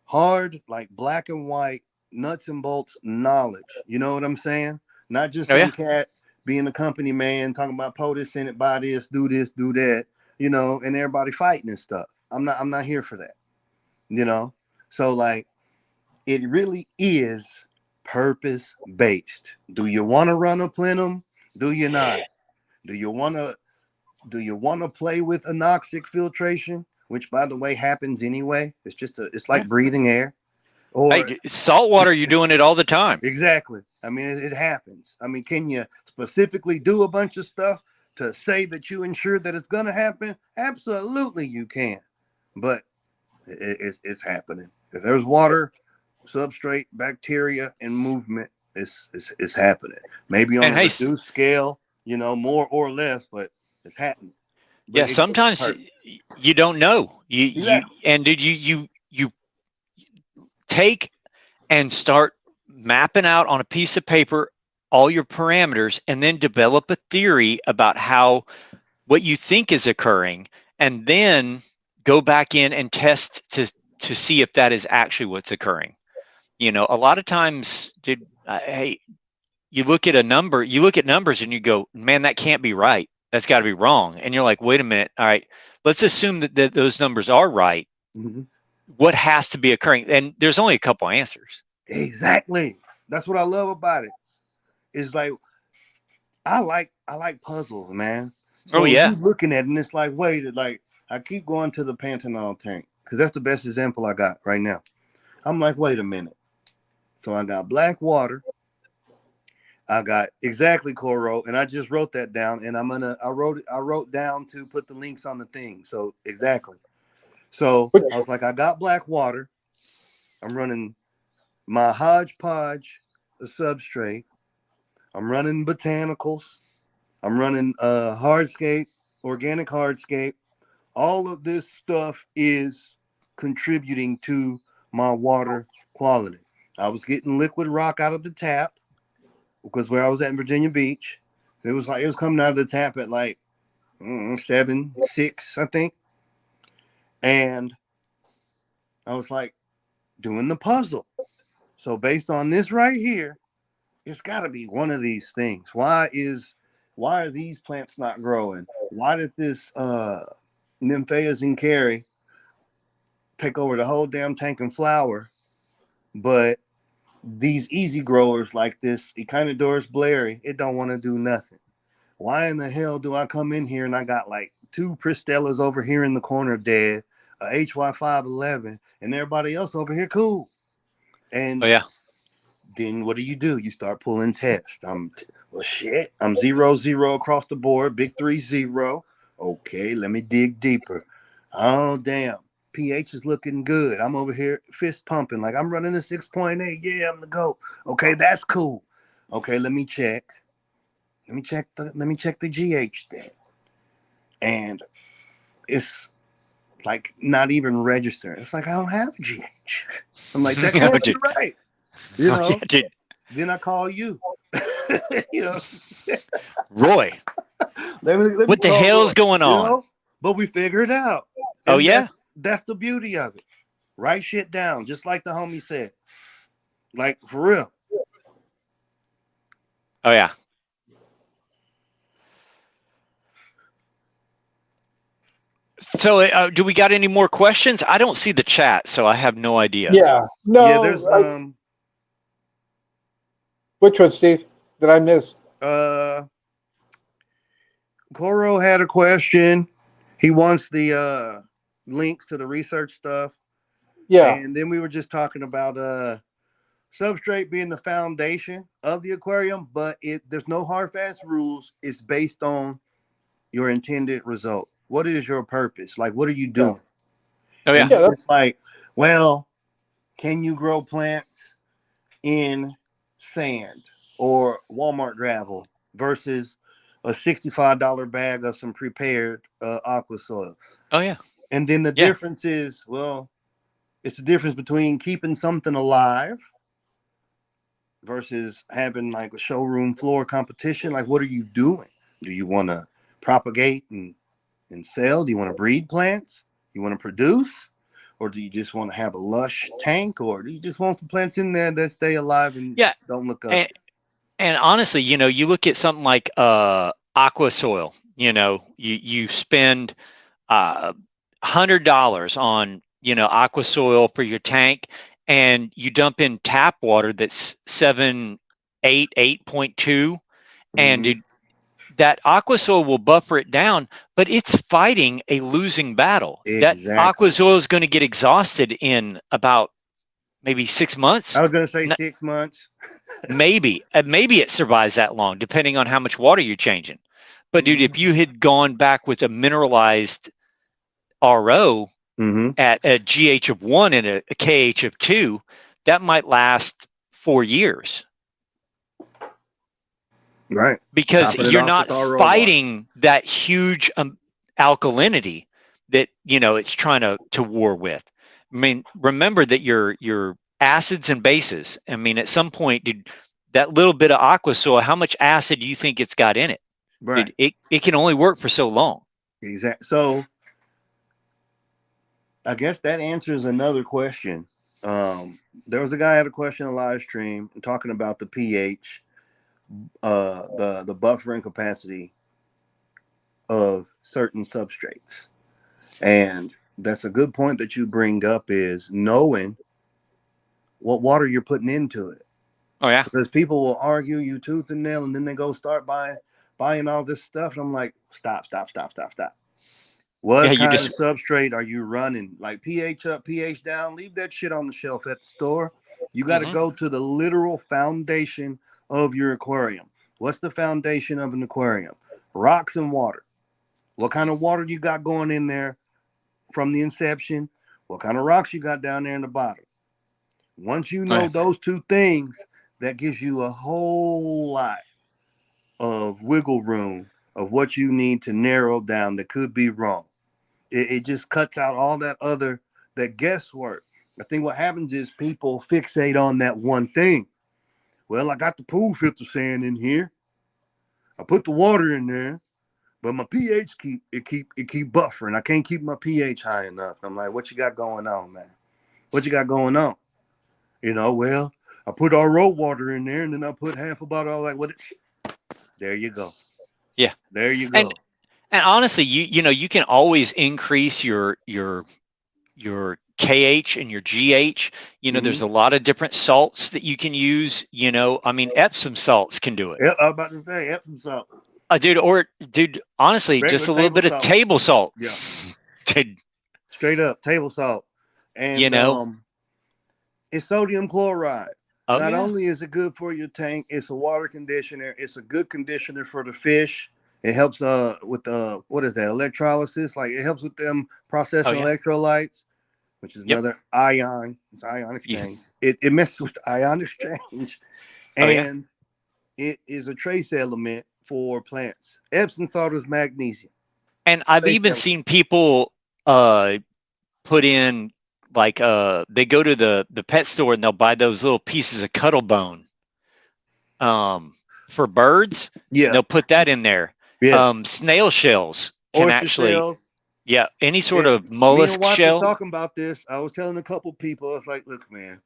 hard, like black and white, nuts and bolts knowledge. You know what I'm saying? Not just some cat being a company man talking about pull this in it, buy this, do that, you know, and everybody fighting and stuff. I'm not here for that. You know? So like it really is purpose based. Do you want to run a plenum? Do you not? Do you want to play with anoxic filtration, which by the way happens anyway? It's like breathing air. Or hey, salt water, you're doing it all the time. Exactly. I mean, it happens. I mean, can you specifically do a bunch of stuff to say that you ensure that it's going to happen? Absolutely, you can. But it's happening. If there's water, substrate, bacteria, and movement, it's happening. Maybe on a reduced scale, you know, more or less, but it's happening. But yeah, sometimes you don't know. You take and start mapping out on a piece of paper all your parameters, and then develop a theory about what you think is occurring, and then go back in and test to see if that is actually what's occurring. You know, a lot of times, dude, hey, you look at numbers and you go, man, that can't be right. That's got to be wrong. And you're like, wait a minute. All right, let's assume that those numbers are right. Mm-hmm. What has to be occurring? And there's only a couple answers. Exactly. That's what I love about it. It's like I like puzzles, man. So you're looking at it and it's like, wait, like I keep going to the Pantanal tank because that's the best example I got right now. I'm like, wait a minute. So I got black water. I got exactly Coro, and I just wrote that down, and I wrote down to put the links on the thing. So exactly. So I was like, I got black water. I'm running my hodgepodge, the substrate. I'm running botanicals. I'm running hardscape, organic hardscape. All of this stuff is contributing to my water quality. I was getting liquid rock out of the tap because where I was at in Virginia Beach, it was coming out of the tap at like 7, 6, I think. And I was like doing the puzzle. So based on this right here, it's got to be one of these things. Why are these plants not growing? Why did this Nymphaea zincari take over the whole damn tank and flower? But these easy growers like this Echinodorus blairy, it don't want to do nothing. Why in the hell do I come in here and I got like 2 Pristellas over here in the corner dead, a HY511, and everybody else over here cool? And then what do? You start pulling tests. I'm 0-0 across the board, big 3-0. Okay, let me dig deeper. Oh, damn. pH is looking good. I'm over here fist pumping like I'm running a 6.8. Yeah, I'm the GOAT. Okay, that's cool. Okay, let me check. Let me check the GH then. And it's like not even registering. It's like I don't have GH. I'm like, that can't be right. You Oh, know, yeah, dude. then I call you. You know, Roy, let me what the call hell's Roy, going you on? know, but we figure it out. Oh, And yeah. that's the beauty of it. Write shit down, just like the homie said. Like, for real. Oh, yeah. So, do we got any more questions? I don't see the chat, so I have no idea. Yeah. No. Yeah, there's Which one, Steve? Did I miss? Coro had a question. He wants the links to the research stuff. Yeah. And then we were just talking about substrate being the foundation of the aquarium, but there's no hard fast rules. It's based on your intended result. What is your purpose? Like, what are you doing? Oh, yeah. And it's like, well, can you grow plants in sand or Walmart gravel versus a $65 bag of some prepared aqua soil? Oh, yeah. And then the difference is, well, it's the difference between keeping something alive versus having like a showroom floor competition. Like, what are you doing? Do you want to propagate and sell? Do you want to breed plants? You want to produce? Or do you just want to have a lush tank? Or do you just want the plants in there that stay alive and don't look up? And honestly, you know, you look at something like aqua soil, you know, you spend $100 on, you know, aqua soil for your tank, and you dump in tap water that's 8.2, and that aqua soil will buffer it down, but it's fighting a losing battle. Exactly. That aqua soil is going to get exhausted in about maybe 6 months. I was going to say 6 months. Maybe it survives that long, depending on how much water you're changing. But dude, if you had gone back with a mineralized RO at a GH of 1 and a KH of 2, that might last 4 years. Right. Because you're not fighting that huge alkalinity that, you know, it's trying to war with. I mean, remember that your acids and bases, I mean, at some point, dude, that little bit of aqua soil, how much acid do you think it's got in it? Right. Dude, it can only work for so long. Exactly. So I guess that answers another question. There was a guy had a question on live stream talking about the pH, the buffering capacity of certain substrates. And that's a good point that you bring up, is knowing what water you're putting into it. Oh, yeah. Because people will argue you tooth and nail, and then they go start buying all this stuff. And I'm like, stop. What kind of substrate are you running? Like pH up, pH down? Leave that shit on the shelf at the store. You got to go to the literal foundation of your aquarium. What's the foundation of an aquarium? Rocks and water. What kind of water you got going in there from the inception? What kind of rocks you got down there in the bottom? Once you know those two things, that gives you a whole lot of wiggle room of what you need to narrow down that could be wrong. It just cuts out all that guesswork. I think what happens is people fixate on that one thing. Well, I got the pool filter sand in here. I put the water in there, but my pH keep buffering. I can't keep my pH high enough. I'm like, what you got going on, man? What you got going on? You know, well, I put RO water in there, and then I put half a bottle. Like, what? There you go. Yeah. There you go. And honestly, you know, you can always increase your KH and your GH. You know, there's a lot of different salts that you can use. You know, I mean, Epsom salts can do it. Yeah, I was about to say Epsom salt. Dude, honestly, regular just a little bit of table salt. Yeah. Dude. Straight up table salt. And you know, it's sodium chloride. Oh, Not only is it good for your tank, it's a water conditioner. It's a good conditioner for the fish. It helps with what is that, electrolysis? Like, it helps with them processing electrolytes, which is another ion. It's ion exchange. It messes with the ion exchange. And it is a trace element for plants. Epsom salt is magnesium. And I've even seen people put in like they go to the pet store and they'll buy those little pieces of cuttle bone for birds. Yeah. And they'll put that in there. Yes. Snail shells can Oyster actually, shells. yeah, any sort And of me and mollusk Watts were shell. talking about this. I was telling a couple people, I was like, look, man,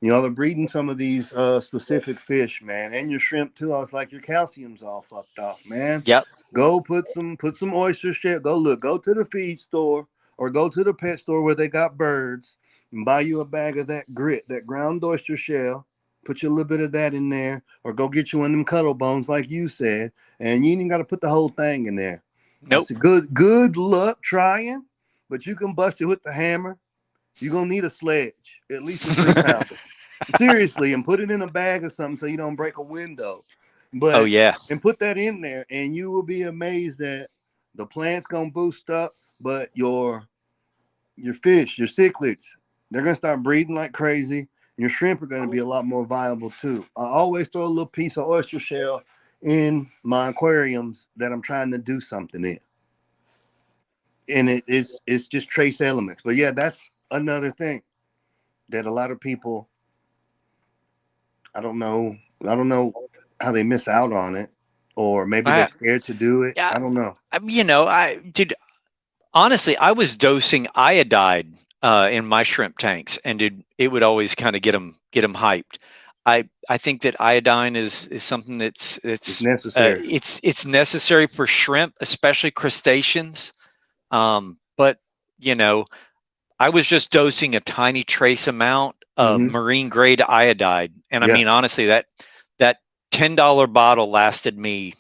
you know, they're breeding some of these specific fish, man, and your shrimp too. I was like, your calcium's all fucked off, man. Yep. Go put some oyster shell. Go to the feed store or go to the pet store where they got birds and buy you a bag of that grit, that ground oyster shell. Put you a little bit of that in there, or go get you one of them cuttle bones, like you said, and you ain't got to put the whole thing in there. Nope. That's good luck trying, but you can bust it with the hammer. You're gonna need a sledge, at least a 3-pounder. Seriously, and put it in a bag or something so you don't break a window. But Oh yeah. and put that in there, and you will be amazed that the plant's gonna boost up, but your fish, your cichlids, they're gonna start breeding like crazy. Your shrimp are gonna be a lot more viable too. I always throw a little piece of oyster shell in my aquariums that I'm trying to do something in. And it's just trace elements. But yeah, that's another thing that a lot of people, I don't know how they miss out on it, or maybe they're scared to do it. Yeah, I don't know. You know, dude, honestly, I was dosing iodide in my shrimp tanks, and it would always kind of get them hyped. I think that iodine is something that's It's necessary. It's necessary for shrimp, especially crustaceans. But you know, I was just dosing a tiny trace amount of marine grade iodide, and I mean, honestly, that $10 bottle lasted me,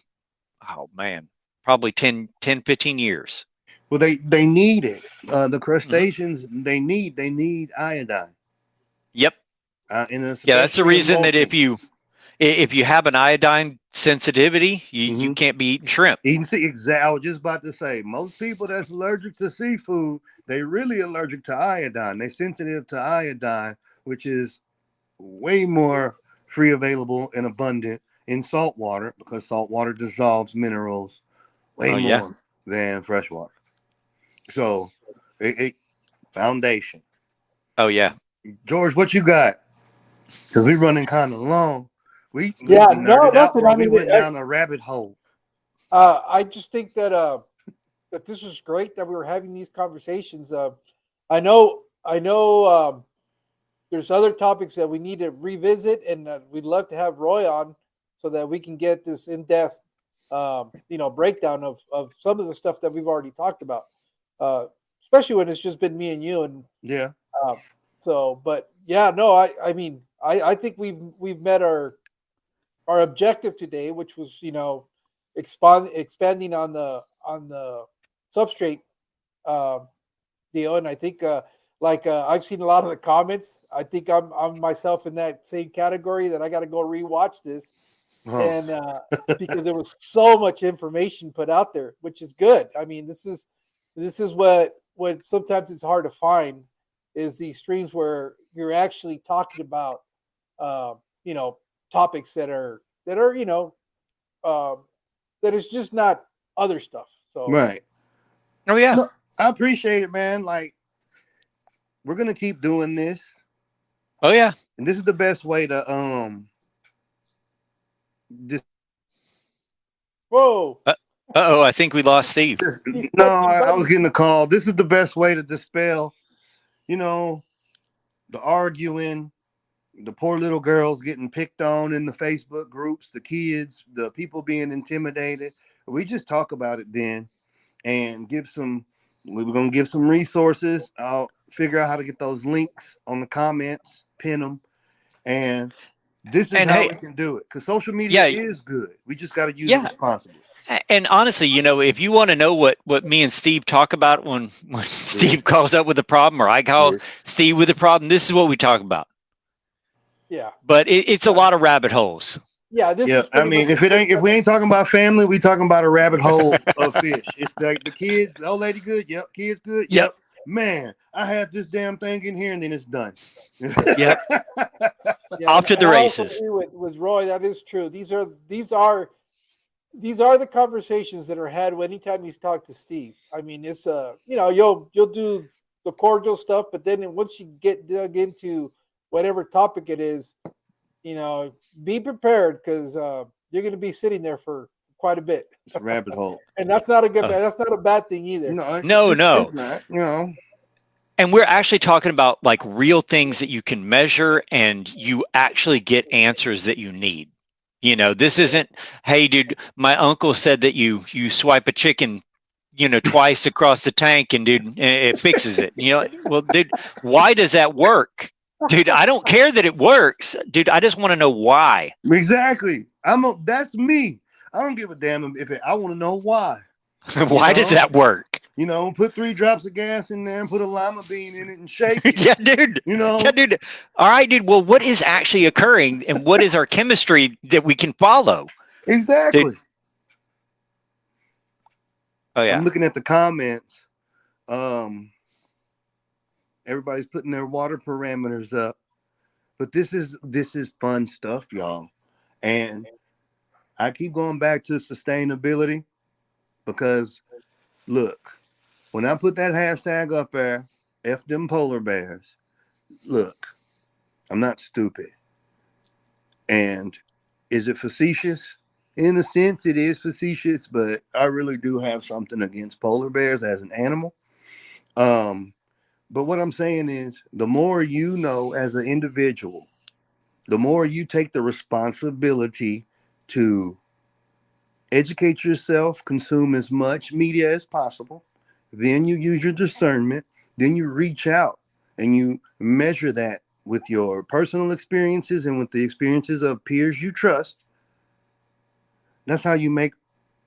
oh man, probably 10, 15 years. Well, they need it. The crustaceans, they need iodine. Yep. And yeah, that's the reason that if you have an iodine sensitivity, you can't be eating shrimp. Exactly. I was just about to say, most people that's allergic to seafood, they really allergic to iodine. They're sensitive to iodine, which is way more free available and abundant in salt water, because salt water dissolves minerals way more than fresh water. So, it foundation. Oh yeah, George, what you got? Because we're running kind of long. We nothing. I mean, we went down a rabbit hole. I just think that that this was great that we were having these conversations. I know. There's other topics that we need to revisit, and we'd love to have Roy on so that we can get this in-depth, breakdown of some of the stuff that we've already talked about, especially when it's just been me and you. And but yeah, no, I mean, I think we've met our objective today, which was expanding on the substrate deal, and I think. I've seen a lot of the comments. I think I'm myself in that same category that I got to go rewatch this, and because there was so much information put out there, which is good. I mean, this is what sometimes it's hard to find is these streams where you're actually talking about topics that are that is just not other stuff. So right. Oh yeah. Look, I appreciate it, man. Like, we're gonna keep doing this. Oh yeah. And this is the best way to Whoa. I think we lost Steve. No, I was getting a call. This is the best way to dispel, the arguing, the poor little girls getting picked on in the Facebook groups, the kids, the people being intimidated. We just talk about it then and we're going to give some resources. I'll figure out how to get those links on the comments, pin them. And this is how we can do it. Because social media is good. We just got to use it responsibly. And honestly, if you want to know what me and Steve talk about when Steve calls up with a problem, or I call Steve with a problem, this is what we talk about. Yeah. But it's a lot of rabbit holes. Yeah, I mean, if we ain't talking about family, we talking about a rabbit hole of fish. It's like the kids, the old lady good, yep, kids good, yep. Man, I have this damn thing in here and then it's done. Yep. Off to the races. I agree with Roy, that is true. These are the conversations that are had anytime you talk to Steve. I mean, it's you'll do the cordial stuff, but then once you get dug into whatever topic it is, be prepared because you're going to be sitting there for quite a bit. It's a rabbit hole, and that's not a good. That's not a bad thing either. No. It's not, And we're actually talking about like real things that you can measure and you actually get answers that you need. This isn't, hey, dude, my uncle said that you swipe a chicken, twice across the tank and dude, it fixes it. Well, dude, why does that work? Dude, I don't care that it works. Dude, I just want to know why. Exactly. That's me. I don't give a damn I want to know why. Why does that work? Put 3 drops of gas in there and put a lima bean in it and shake it. Yeah, dude. Yeah, dude. All right, dude. Well, what is actually occurring and what is our chemistry that we can follow? Exactly. Dude. Oh, yeah. I'm looking at the comments. Everybody's putting their water parameters up. But this is fun stuff, y'all. And I keep going back to sustainability because, look, when I put that hashtag up there, F them polar bears, look, I'm not stupid. And is it facetious? In a sense, it is facetious, but I really do have something against polar bears as an animal. But what I'm saying is, the more you know as an individual, the more you take the responsibility to educate yourself, consume as much media as possible. Then you use your discernment. Then you reach out and you measure that with your personal experiences and with the experiences of peers you trust. That's how you make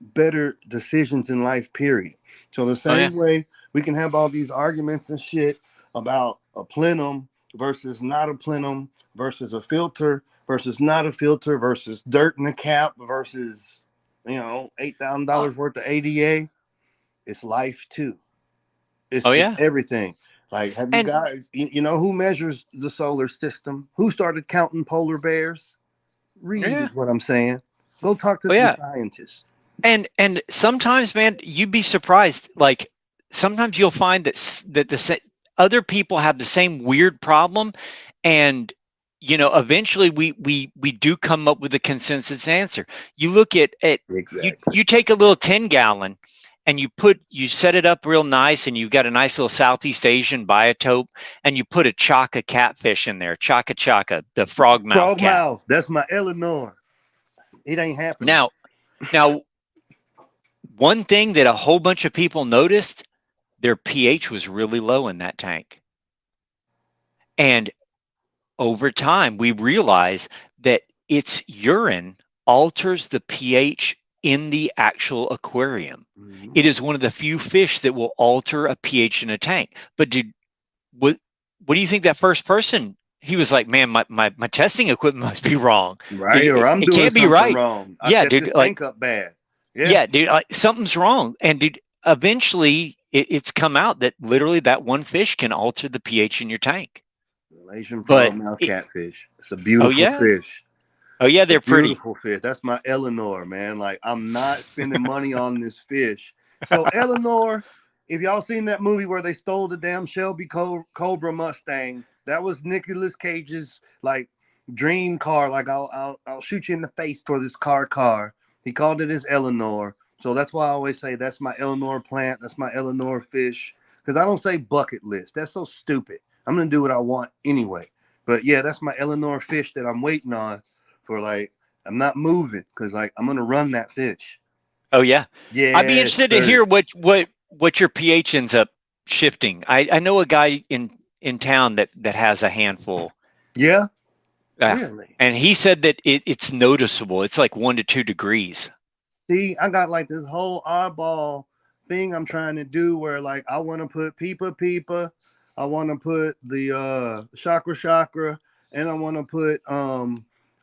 better decisions in life, period. So the same way we can have all these arguments and shit about a plenum versus not a plenum versus a filter versus not a filter versus dirt in the cap versus, $8,000 worth of ADA. It's life too. It's everything. Like, have you guys, who measures the solar system? Who started counting polar bears? Read is what I'm saying. Go talk to some scientists. And sometimes, man, you'd be surprised. Like, sometimes you'll find that the other people have the same weird problem, and eventually we do come up with a consensus answer. You look at exactly. you take a little 10-gallon and you set it up real nice, and you've got a nice little Southeast Asian biotope, and you put a chaka catfish in there, chaka, the frogmouth cat. That's my Eleanor. It ain't happening. Now, one thing that a whole bunch of people noticed, their pH was really low in that tank. And over time, we realized that its urine alters the pH in the actual aquarium. Mm-hmm. It is one of the few fish that will alter a pH in a tank. But dude, what do you think that first person? He was like, man, my testing equipment must be wrong. Right, dude, or I'm doing can't be something right. Wrong. Yeah, dude, tank up bad. Yeah, dude, something's wrong. And dude, eventually it's come out that literally that one fish can alter the pH in your tank. Asian frogmouth catfish. It's a beautiful fish. Oh yeah, they're pretty. Beautiful fish. That's my Eleanor, man. Like, I'm not spending money on this fish. So Eleanor, if y'all seen that movie where they stole the damn Shelby Cobra Mustang, that was Nicolas Cage's like dream car. Like, I'll shoot you in the face for this car. He called it his Eleanor. So that's why I always say that's my Eleanor plant. That's my Eleanor fish. Because I don't say bucket list. That's so stupid. I'm going to do what I want anyway. But yeah, that's my Eleanor fish that I'm waiting on for. Like, I'm not moving because like I'm going to run that fish. Oh yeah. Yeah. I'd be interested to hear what your pH ends up shifting. I know a guy in town that has a handful. Yeah. Really? And he said that it's noticeable. It's like 1 to 2 degrees. See, I got like this whole oddball thing I'm trying to do where like I want to put Peepa. I want to put the Chakra, and I want to put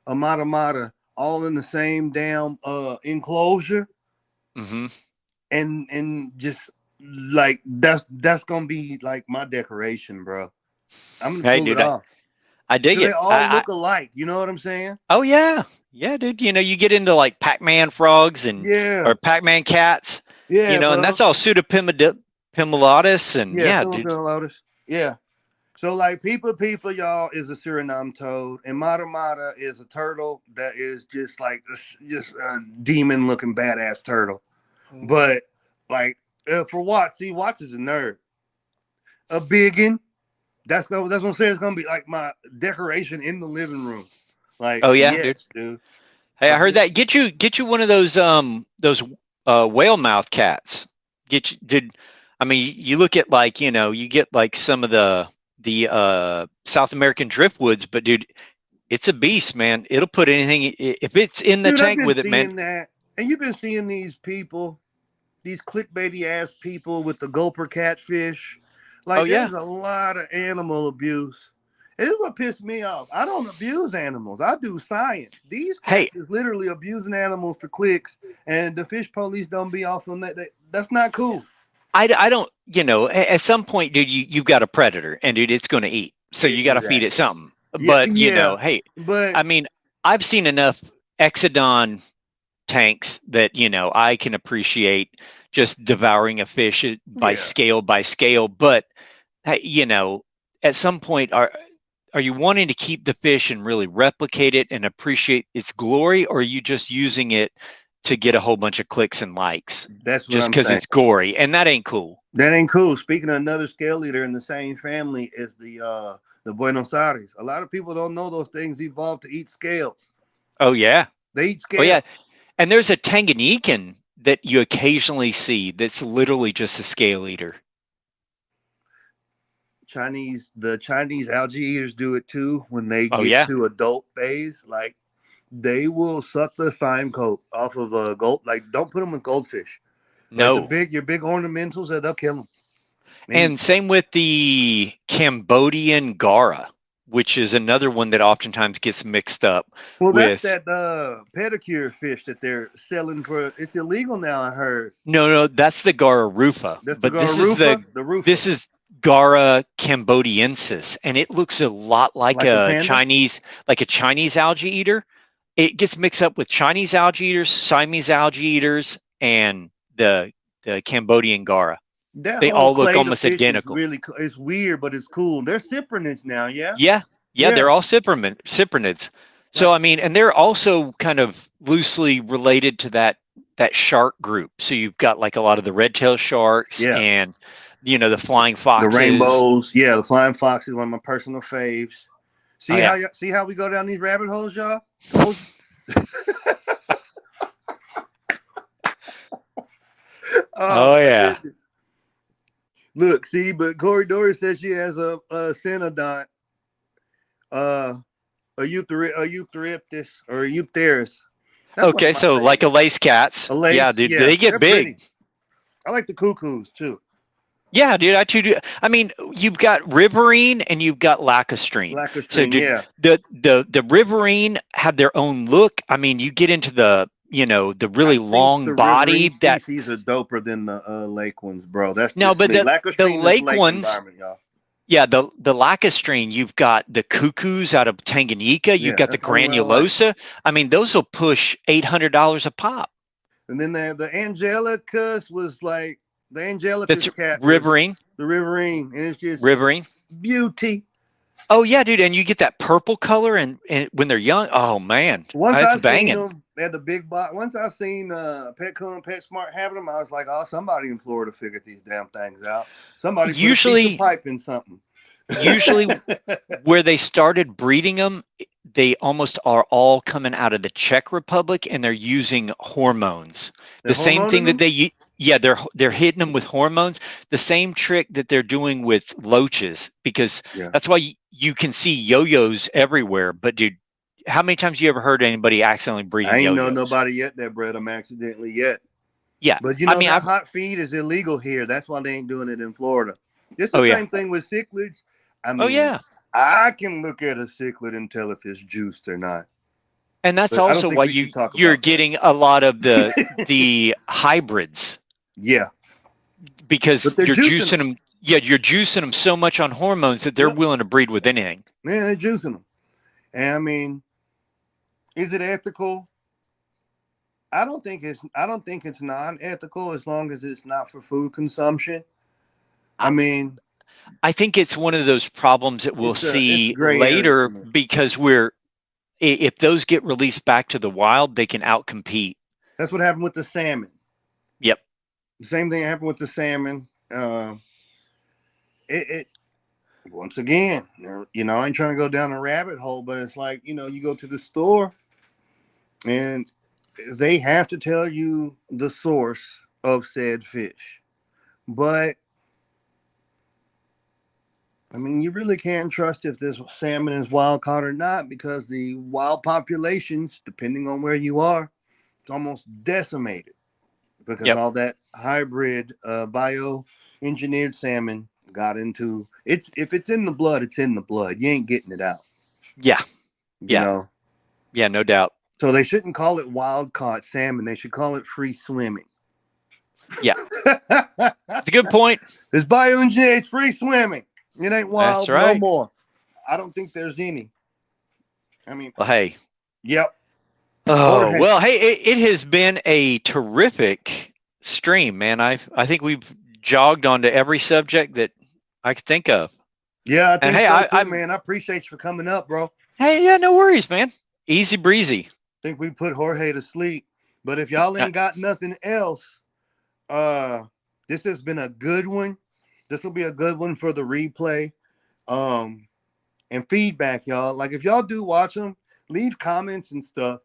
Amata all in the same damn enclosure. Mm-hmm. And just like that's gonna be like my decoration, bro. I'm gonna pull it off. I dig it. They all look alike. You know what I'm saying? Oh yeah, dude. You get into like Pac-Man frogs and or Pac-Man cats. Yeah, and that's all pseudopimida. Pimmelatus, and yeah, Silver dude. Lotus. Yeah. So like Peepa y'all is a Suriname toad, and Mata Mata is a turtle that is just like just a demon looking badass turtle. Mm. But like for Watts, Watts is a nerd. A biggin. That's what I'm saying. It's gonna be like my decoration in the living room. Like, Oh yeah, yes, dude. Hey, I heard that. Get you one of those whale mouth cats. I mean, you look at like, you get like some of the South American driftwoods, but dude, it's a beast, man. It'll put anything if it's in the Dude, I've tank been with it, man. seeing that, and you've been seeing these people, these clickbaity ass people with the gulper catfish. Like, Oh yeah. there's a lot of animal abuse. And this is what pissed me off. I don't abuse animals. I do science. These Hey, cats is literally abusing animals for clicks, and the fish police don't be off on that. That's not cool. I don't, at some point, dude, you've got a predator, and dude, it's going to eat. So you got to feed it something. But hey, but I mean, I've seen enough Exodon tanks that I can appreciate just devouring a fish by scale. But at some point, are you wanting to keep the fish and really replicate it and appreciate its glory, or are you just using it to get a whole bunch of clicks and likes? That's what just because it's gory, and that ain't cool. That ain't cool. Speaking of another scale eater in the same family is the Buenos Aires. A lot of people don't know those things evolved to eat scales. Oh yeah, they eat scales. Oh yeah, and there's a Tanganyikan that you occasionally see that's literally just a scale eater. The Chinese algae eaters do it too when they get to adult phase. Like, they will suck the slime coat off of a gold. Like, don't put them with goldfish. No, like your big ornamentals, they'll kill them. And same with the Cambodian Gara, which is another one that oftentimes gets mixed up. Well, with that's that pedicure fish that they're selling for. It's illegal now, I heard. No, that's the Gara rufa. That's but the Gara rufa? The rufa. This is Gara cambodiensis, and it looks a lot like a Chinese algae eater. It gets mixed up with Chinese algae eaters, Siamese algae eaters, and the Cambodian Gara. They all look almost identical. It's weird, but it's cool. They're cyprinids now, yeah? Yeah, they're all cyprinids. So I mean, and they're also kind of loosely related to that shark group. So you've got like a lot of the red-tailed sharks and the flying foxes. The rainbows. Yeah, the flying fox is one of my personal faves. See how we go down these rabbit holes, y'all? Oh yeah. Look, see, but Corey Dory says she has a Cynodont, a Euthryptus or a Eutheris. Okay, so like a lace cats. Yeah, dude, they get big. Pretty. I like the cuckoos too. Yeah, dude, I too do. I mean, you've got riverine and you've got lacustrine. So, dude, the riverine have their own look. I mean, you get into the really long body that species are doper than the lake ones, bro. That's no, but the lake ones. Yeah, the lacustrine, you've got the cuckoos out of Tanganyika. You've got the granulosa. I mean, those will push $800 a pop. And then the Angelicus was like the Angelicus cat. Riverine. The riverine, and it's just riverine beauty. Oh yeah, dude, and you get that purple color, and when they're young, oh man, that's banging. Seen them at the big box. Once I seen Petco and PetSmart having them, I was like, oh, somebody in Florida figured these damn things out. Somebody put a piece of pipe in something. Usually, where they started breeding them, they almost are all coming out of the Czech Republic, and they're using hormones. The same thing that they're hitting them with hormones. The same trick that they're doing with loaches, because that's why you can see yo-yos everywhere. But dude, how many times you ever heard anybody accidentally breeding yo-yos? I ain't know nobody yet that bred them accidentally yet. Yeah, but that hot feed is illegal here. That's why they ain't doing it in Florida. It's the same thing with cichlids. I mean, I can look at a cichlid and tell if it's juiced or not. And that's also why you're getting a lot of the hybrids. Yeah. Because you're juicing them. Yeah, you're juicing them so much on hormones that they're willing to breed with anything. Yeah, they're juicing them. And I mean, is it ethical? I don't think it's non-ethical as long as it's not for food consumption. I mean, I think it's one of those problems that we'll see later because if those get released back to the wild, they can outcompete. That's what happened with the salmon. Yep. The same thing happened with the salmon. Once again, you know, I ain't trying to go down a rabbit hole, but it's like, you know, you go to the store and they have to tell you the source of said fish. But I mean, you really can't trust if this salmon is wild caught or not, because the wild populations, depending on where you are, it's almost decimated because all that hybrid bio-engineered salmon got into it's. If it's in the blood, it's in the blood. You ain't getting it out. Yeah. You know? Yeah, no doubt. So they shouldn't call it wild caught salmon. They should call it free swimming. Yeah. It's a good point. It's bioengineered, it's free swimming. It ain't wild. That's right. No more. I don't think there's any. I mean, well, hey. Yep. Oh, well, hey, it has been a terrific stream, man. I think we've jogged onto every subject that I could think of. Yeah, I think so too, man. I appreciate you for coming up, bro. Hey, yeah, no worries, man. Easy breezy. I think we put Jorge to sleep. But if y'all ain't got nothing else, this has been a good one. This will be a good one for the replay. And feedback, y'all. Like, if y'all do watch them, leave comments and stuff.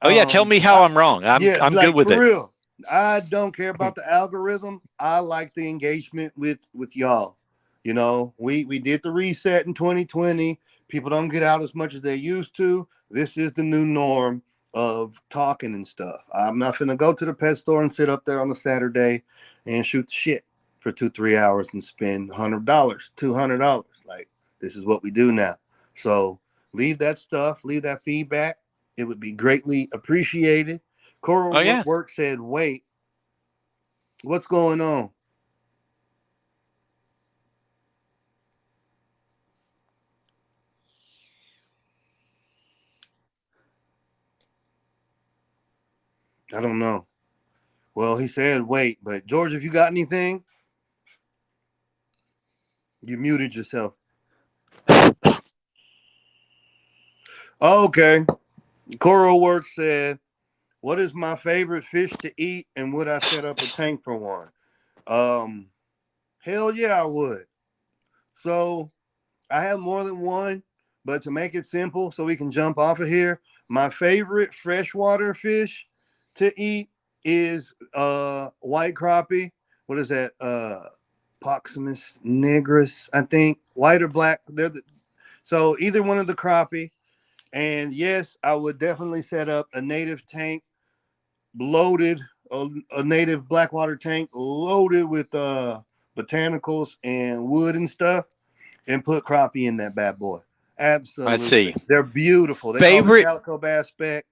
Oh yeah, tell me how I'm wrong. I'm like, good with it. For real. I don't care about the algorithm. I like the engagement with y'all. You know, we did the reset in 2020. People don't get out as much as they used to. This is the new norm of talking and stuff. I'm not finna go to the pet store and sit up there on a Saturday and shoot shit for 2-3 hours and spend $100, $200. Like, this is what we do now. So leave that stuff, leave that feedback. It would be greatly appreciated. Coral Work said, wait, what's going on? I don't know. Well, he said, wait, but George, if you got anything, you muted yourself. Okay. Coral Work said, what is my favorite fish to eat, and would I set up a tank for one? Hell yeah, I would. So I have more than one, but to make it simple so we can jump off of here, my favorite freshwater fish to eat is white crappie. What is that? Proximus nigris, I think. White or black. So either one of the crappie. And yes, I would definitely set up a native tank loaded, a native blackwater tank loaded with botanicals and wood and stuff, and put crappie in that bad boy. Absolutely. Let's see. They're beautiful. They favorite call it calico bass speck,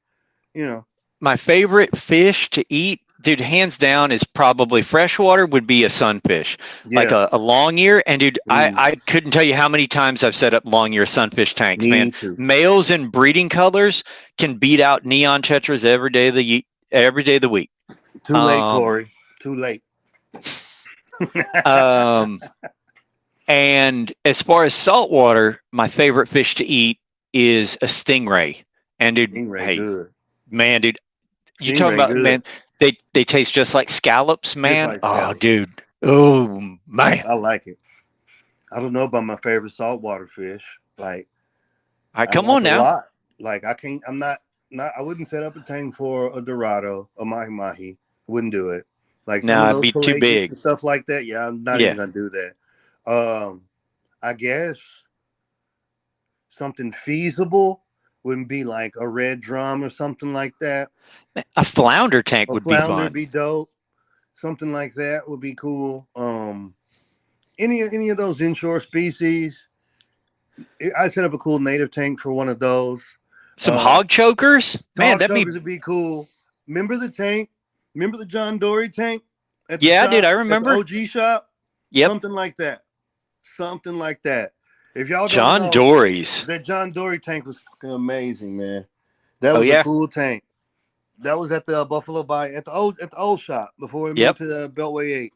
you know. My favorite fish to eat, dude, hands down, is probably freshwater would be a sunfish, like a long ear. And dude, I couldn't tell you how many times I've set up long ear sunfish tanks, man. Males in breeding colors can beat out neon tetras every day of the week. Too late, Corey. Too late. And as far as saltwater, my favorite fish to eat is a stingray. And dude, good. Man, dude, you talking about, good. Man, they taste just like scallops, man. Like scallops. Dude. Oh, man. I like it. I don't know about my favorite saltwater fish. Like, come on now. Lot. Like, I wouldn't set up a tank for a Dorado, a mahi-mahi. Wouldn't do it. Like, no, it'd be too big. And stuff like that. Yeah, I'm not even going to do that. I guess something feasible wouldn't be like a red drum or something like that. A flounder tank would be fun. Flounder would be dope. Something like that would be cool. Any of those inshore species, I set up a cool native tank for one of those. Some hog chokers? Man, that'd be cool. Remember the tank? Remember the John Dory tank? Yeah, dude, I remember. At the OG shop? Yep. Something like that. If y'all don't John Dory's. That John Dory tank was fucking amazing, man. That was a cool tank. That was at the Buffalo Bay at the old shop before we moved to the Beltway 8.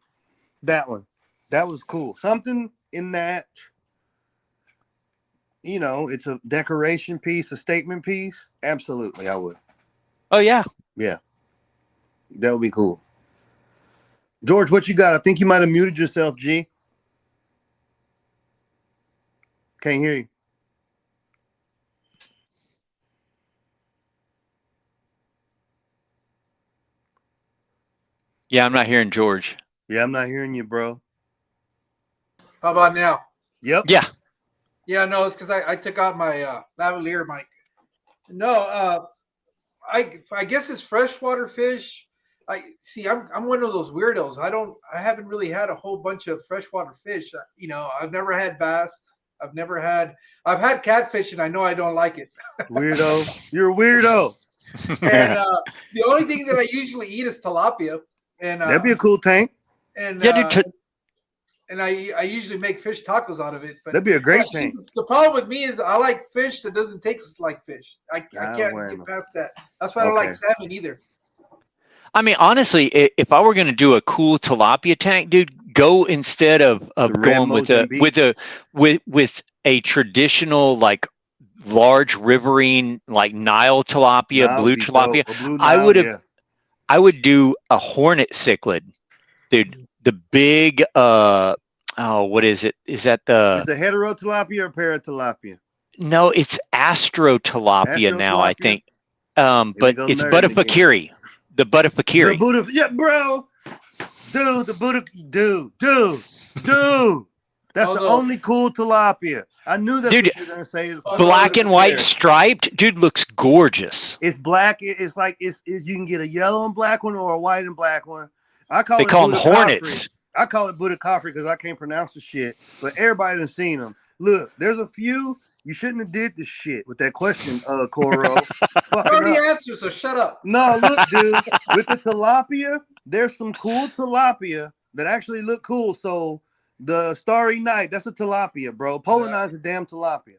That one. That was cool. Something in that, it's a decoration piece, a statement piece. Absolutely, I would. Oh yeah. Yeah, that would be cool. George, what you got? I think you might have muted yourself, G. Can't hear you. Yeah, I'm not hearing George. Yeah, I'm not hearing you, bro. How about now? Yep. Yeah. Yeah, no, it's because I took out my lavalier mic. No, I guess it's freshwater fish. I'm one of those weirdos. I haven't really had a whole bunch of freshwater fish. I've never had bass. I've had catfish, and I know I don't like it. Weirdo. You're a weirdo. And the only thing that I usually eat is tilapia. And that'd be a cool tank. And yeah, dude, and I usually make fish tacos out of it. But that'd be a great tank. The problem with me is I like fish that doesn't taste like fish. I can't get past that. That's why I don't like salmon either. I mean, honestly, if I were going to do a cool tilapia tank, dude, go instead of going with a traditional like large riverine like Nile tilapia, blue tilapia. Nile, I would do a hornet cichlid, dude. The big what is it? Is that the? Is it hetero tilapia or para tilapia? No, it's astro tilapia now, I think. But it's Buddha-fakiri. The Buddha-fakiri. Yeah, bro. Dude, dude. That's the only cool tilapia. I knew that's what you were gonna say. Black and white striped, dude, looks gorgeous. It's black. It's like you can get a yellow and black one or a white and black one. They call them hornets. I call it Buddha coffee because I can't pronounce the shit. But everybody done seen them. Look, there's a few. You shouldn't have did this shit with that question, Coro. I already answered, so shut up. No, look, dude. With the tilapia, there's some cool tilapia that actually look cool. So the Starry Night, that's a tilapia, bro. Polonize a damn tilapia.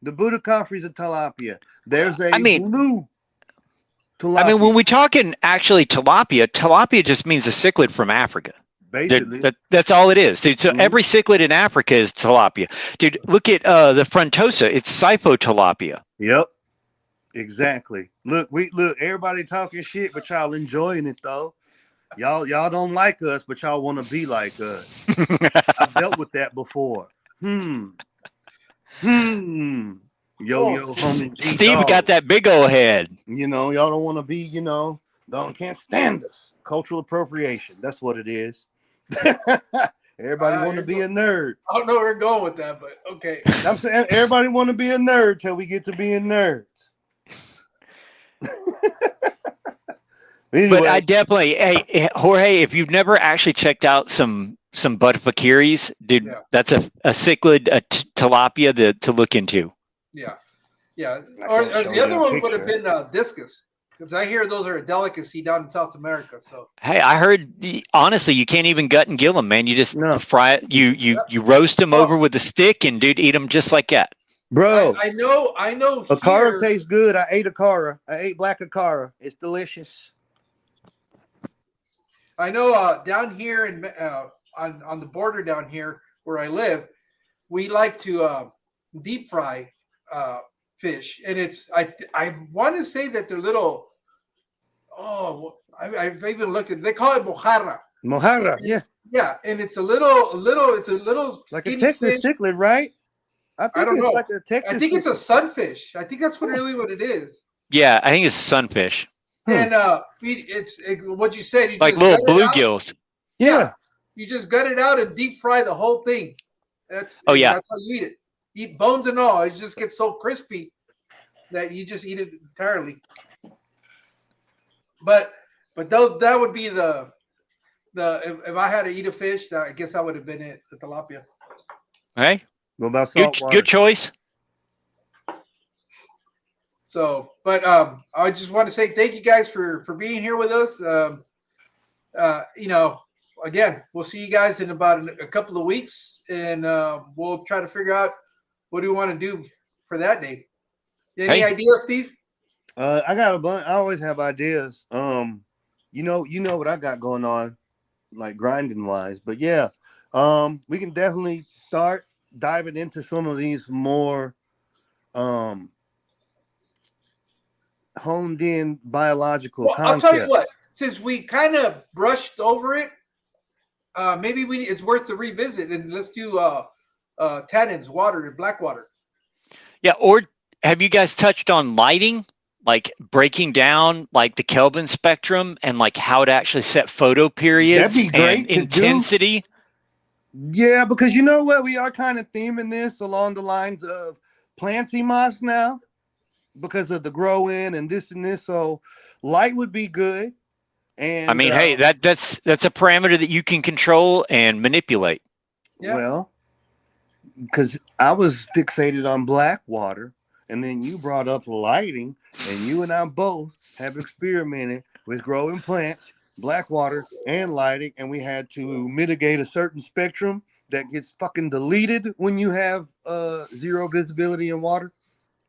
The Buddha coffee is a tilapia. There's a blue tilapia. I mean, when we're talking actually tilapia just means a cichlid from Africa. Basically. That's all it is, dude. So every cichlid in Africa is tilapia. Dude, look at the frontosa. It's sipho tilapia. Yep. Exactly. Look, everybody talking shit, but y'all enjoying it though. Y'all don't like us, but y'all want to be like us. I've dealt with that before. Yo, homie. Steve got that big old head. Y'all don't want to be, can't stand us. Cultural appropriation. That's what it is. Everybody want to be a nerd. I don't know where we're going with that, but okay. I'm saying everybody want to be a nerd till we get to being nerds. Anyway. But I definitely, hey, Jorge, if you've never actually checked out some Buddha-fakiris, dude, that's a cichlid, a tilapia to look into. Yeah. Or the other one would have been discus. Because I hear those are a delicacy down in South America. So hey, I heard honestly, you can't even gut and gill them, man. You just fry it. You roast them over with a stick, and dude, eat them just like that. Bro, I know. Akara tastes good. I ate Akara. I ate black Akara. It's delicious. I know down here in on the border down here where I live, we like to deep fry fish, and it's I want to say that they're little. Oh, I've even looked at. They call it mojarra. Mojarra, yeah. Yeah, and it's a little. It's a little like a Texas cichlid, right? I don't know. Like a Texas I think it's a sunfish. I think that's what it is. Yeah, I think it's sunfish. And it's what you said. You like just little bluegills. Yeah. You just gut it out and deep fry the whole thing. That's how you eat it. Eat bones and all. It just gets so crispy that you just eat it entirely. But that would be the if I had to eat a fish, I guess that would have been it, the tilapia. Hey, what about saltwater? Good choice. So, but I just want to say thank you guys for being here with us. Again, we'll see you guys in about a couple of weeks, and we'll try to figure out what do we want to do for that day. Any ideas, Steve? I got a bunch. I always have ideas. You know what I got going on, like grinding wise. But yeah, We can definitely start diving into some of these more honed in biological Well, I'll concepts. tell you what. Since we kind of brushed over it, maybe it's worth to revisit and let's do tannins, water, and black water. Yeah, or have you guys touched on lighting, like breaking down like the Kelvin spectrum and like how to actually set photo periods That'd be great and to do. intensity? Yeah, because you know what? We are kind of theming this along the lines of plants moss now because of the grow in and this and this. So light would be good. And I mean, hey, that's a parameter that you can control and manipulate. Yeah. Well, because I was fixated on black water, and then you brought up lighting, and you and I both have experimented with growing plants, black water, and lighting, and we had to mitigate a certain spectrum that gets fucking deleted when you have zero visibility in water.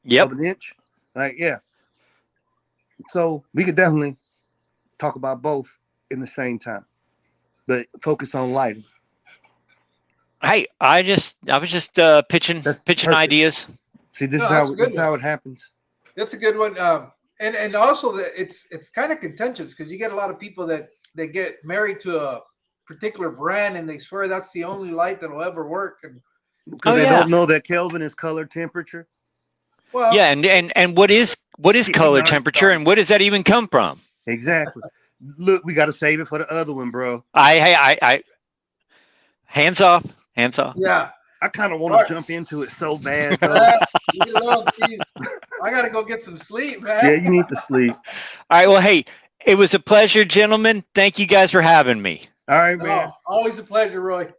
Yep. Of an inch. Like, yeah. So we could definitely talk about both in the same time, but focus on lighting. Hey, I was just pitching Perfect. ideas. See, this is how it happens. That's a good one. And also it's kind of contentious because you get a lot of people that get married to a particular brand and they swear that's the only light that'll ever work. And because they don't know that Kelvin is color temperature. Well, yeah, and what is color temperature and where does that even come from? Exactly. Look, we got to save it for the other one, bro. I hands off. Yeah. I kind of want to jump into it so bad, though. Steve. I got to go get some sleep, man. Yeah, you need to sleep. All right. Well, hey, it was a pleasure, gentlemen. Thank you guys for having me. All right, man. Always a pleasure, Roy.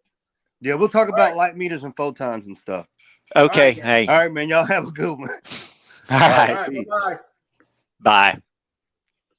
Yeah, we'll talk about light meters and photons and stuff. Okay. All right, hey. All right, man. Y'all have a good one. All right. Bye-bye. Bye.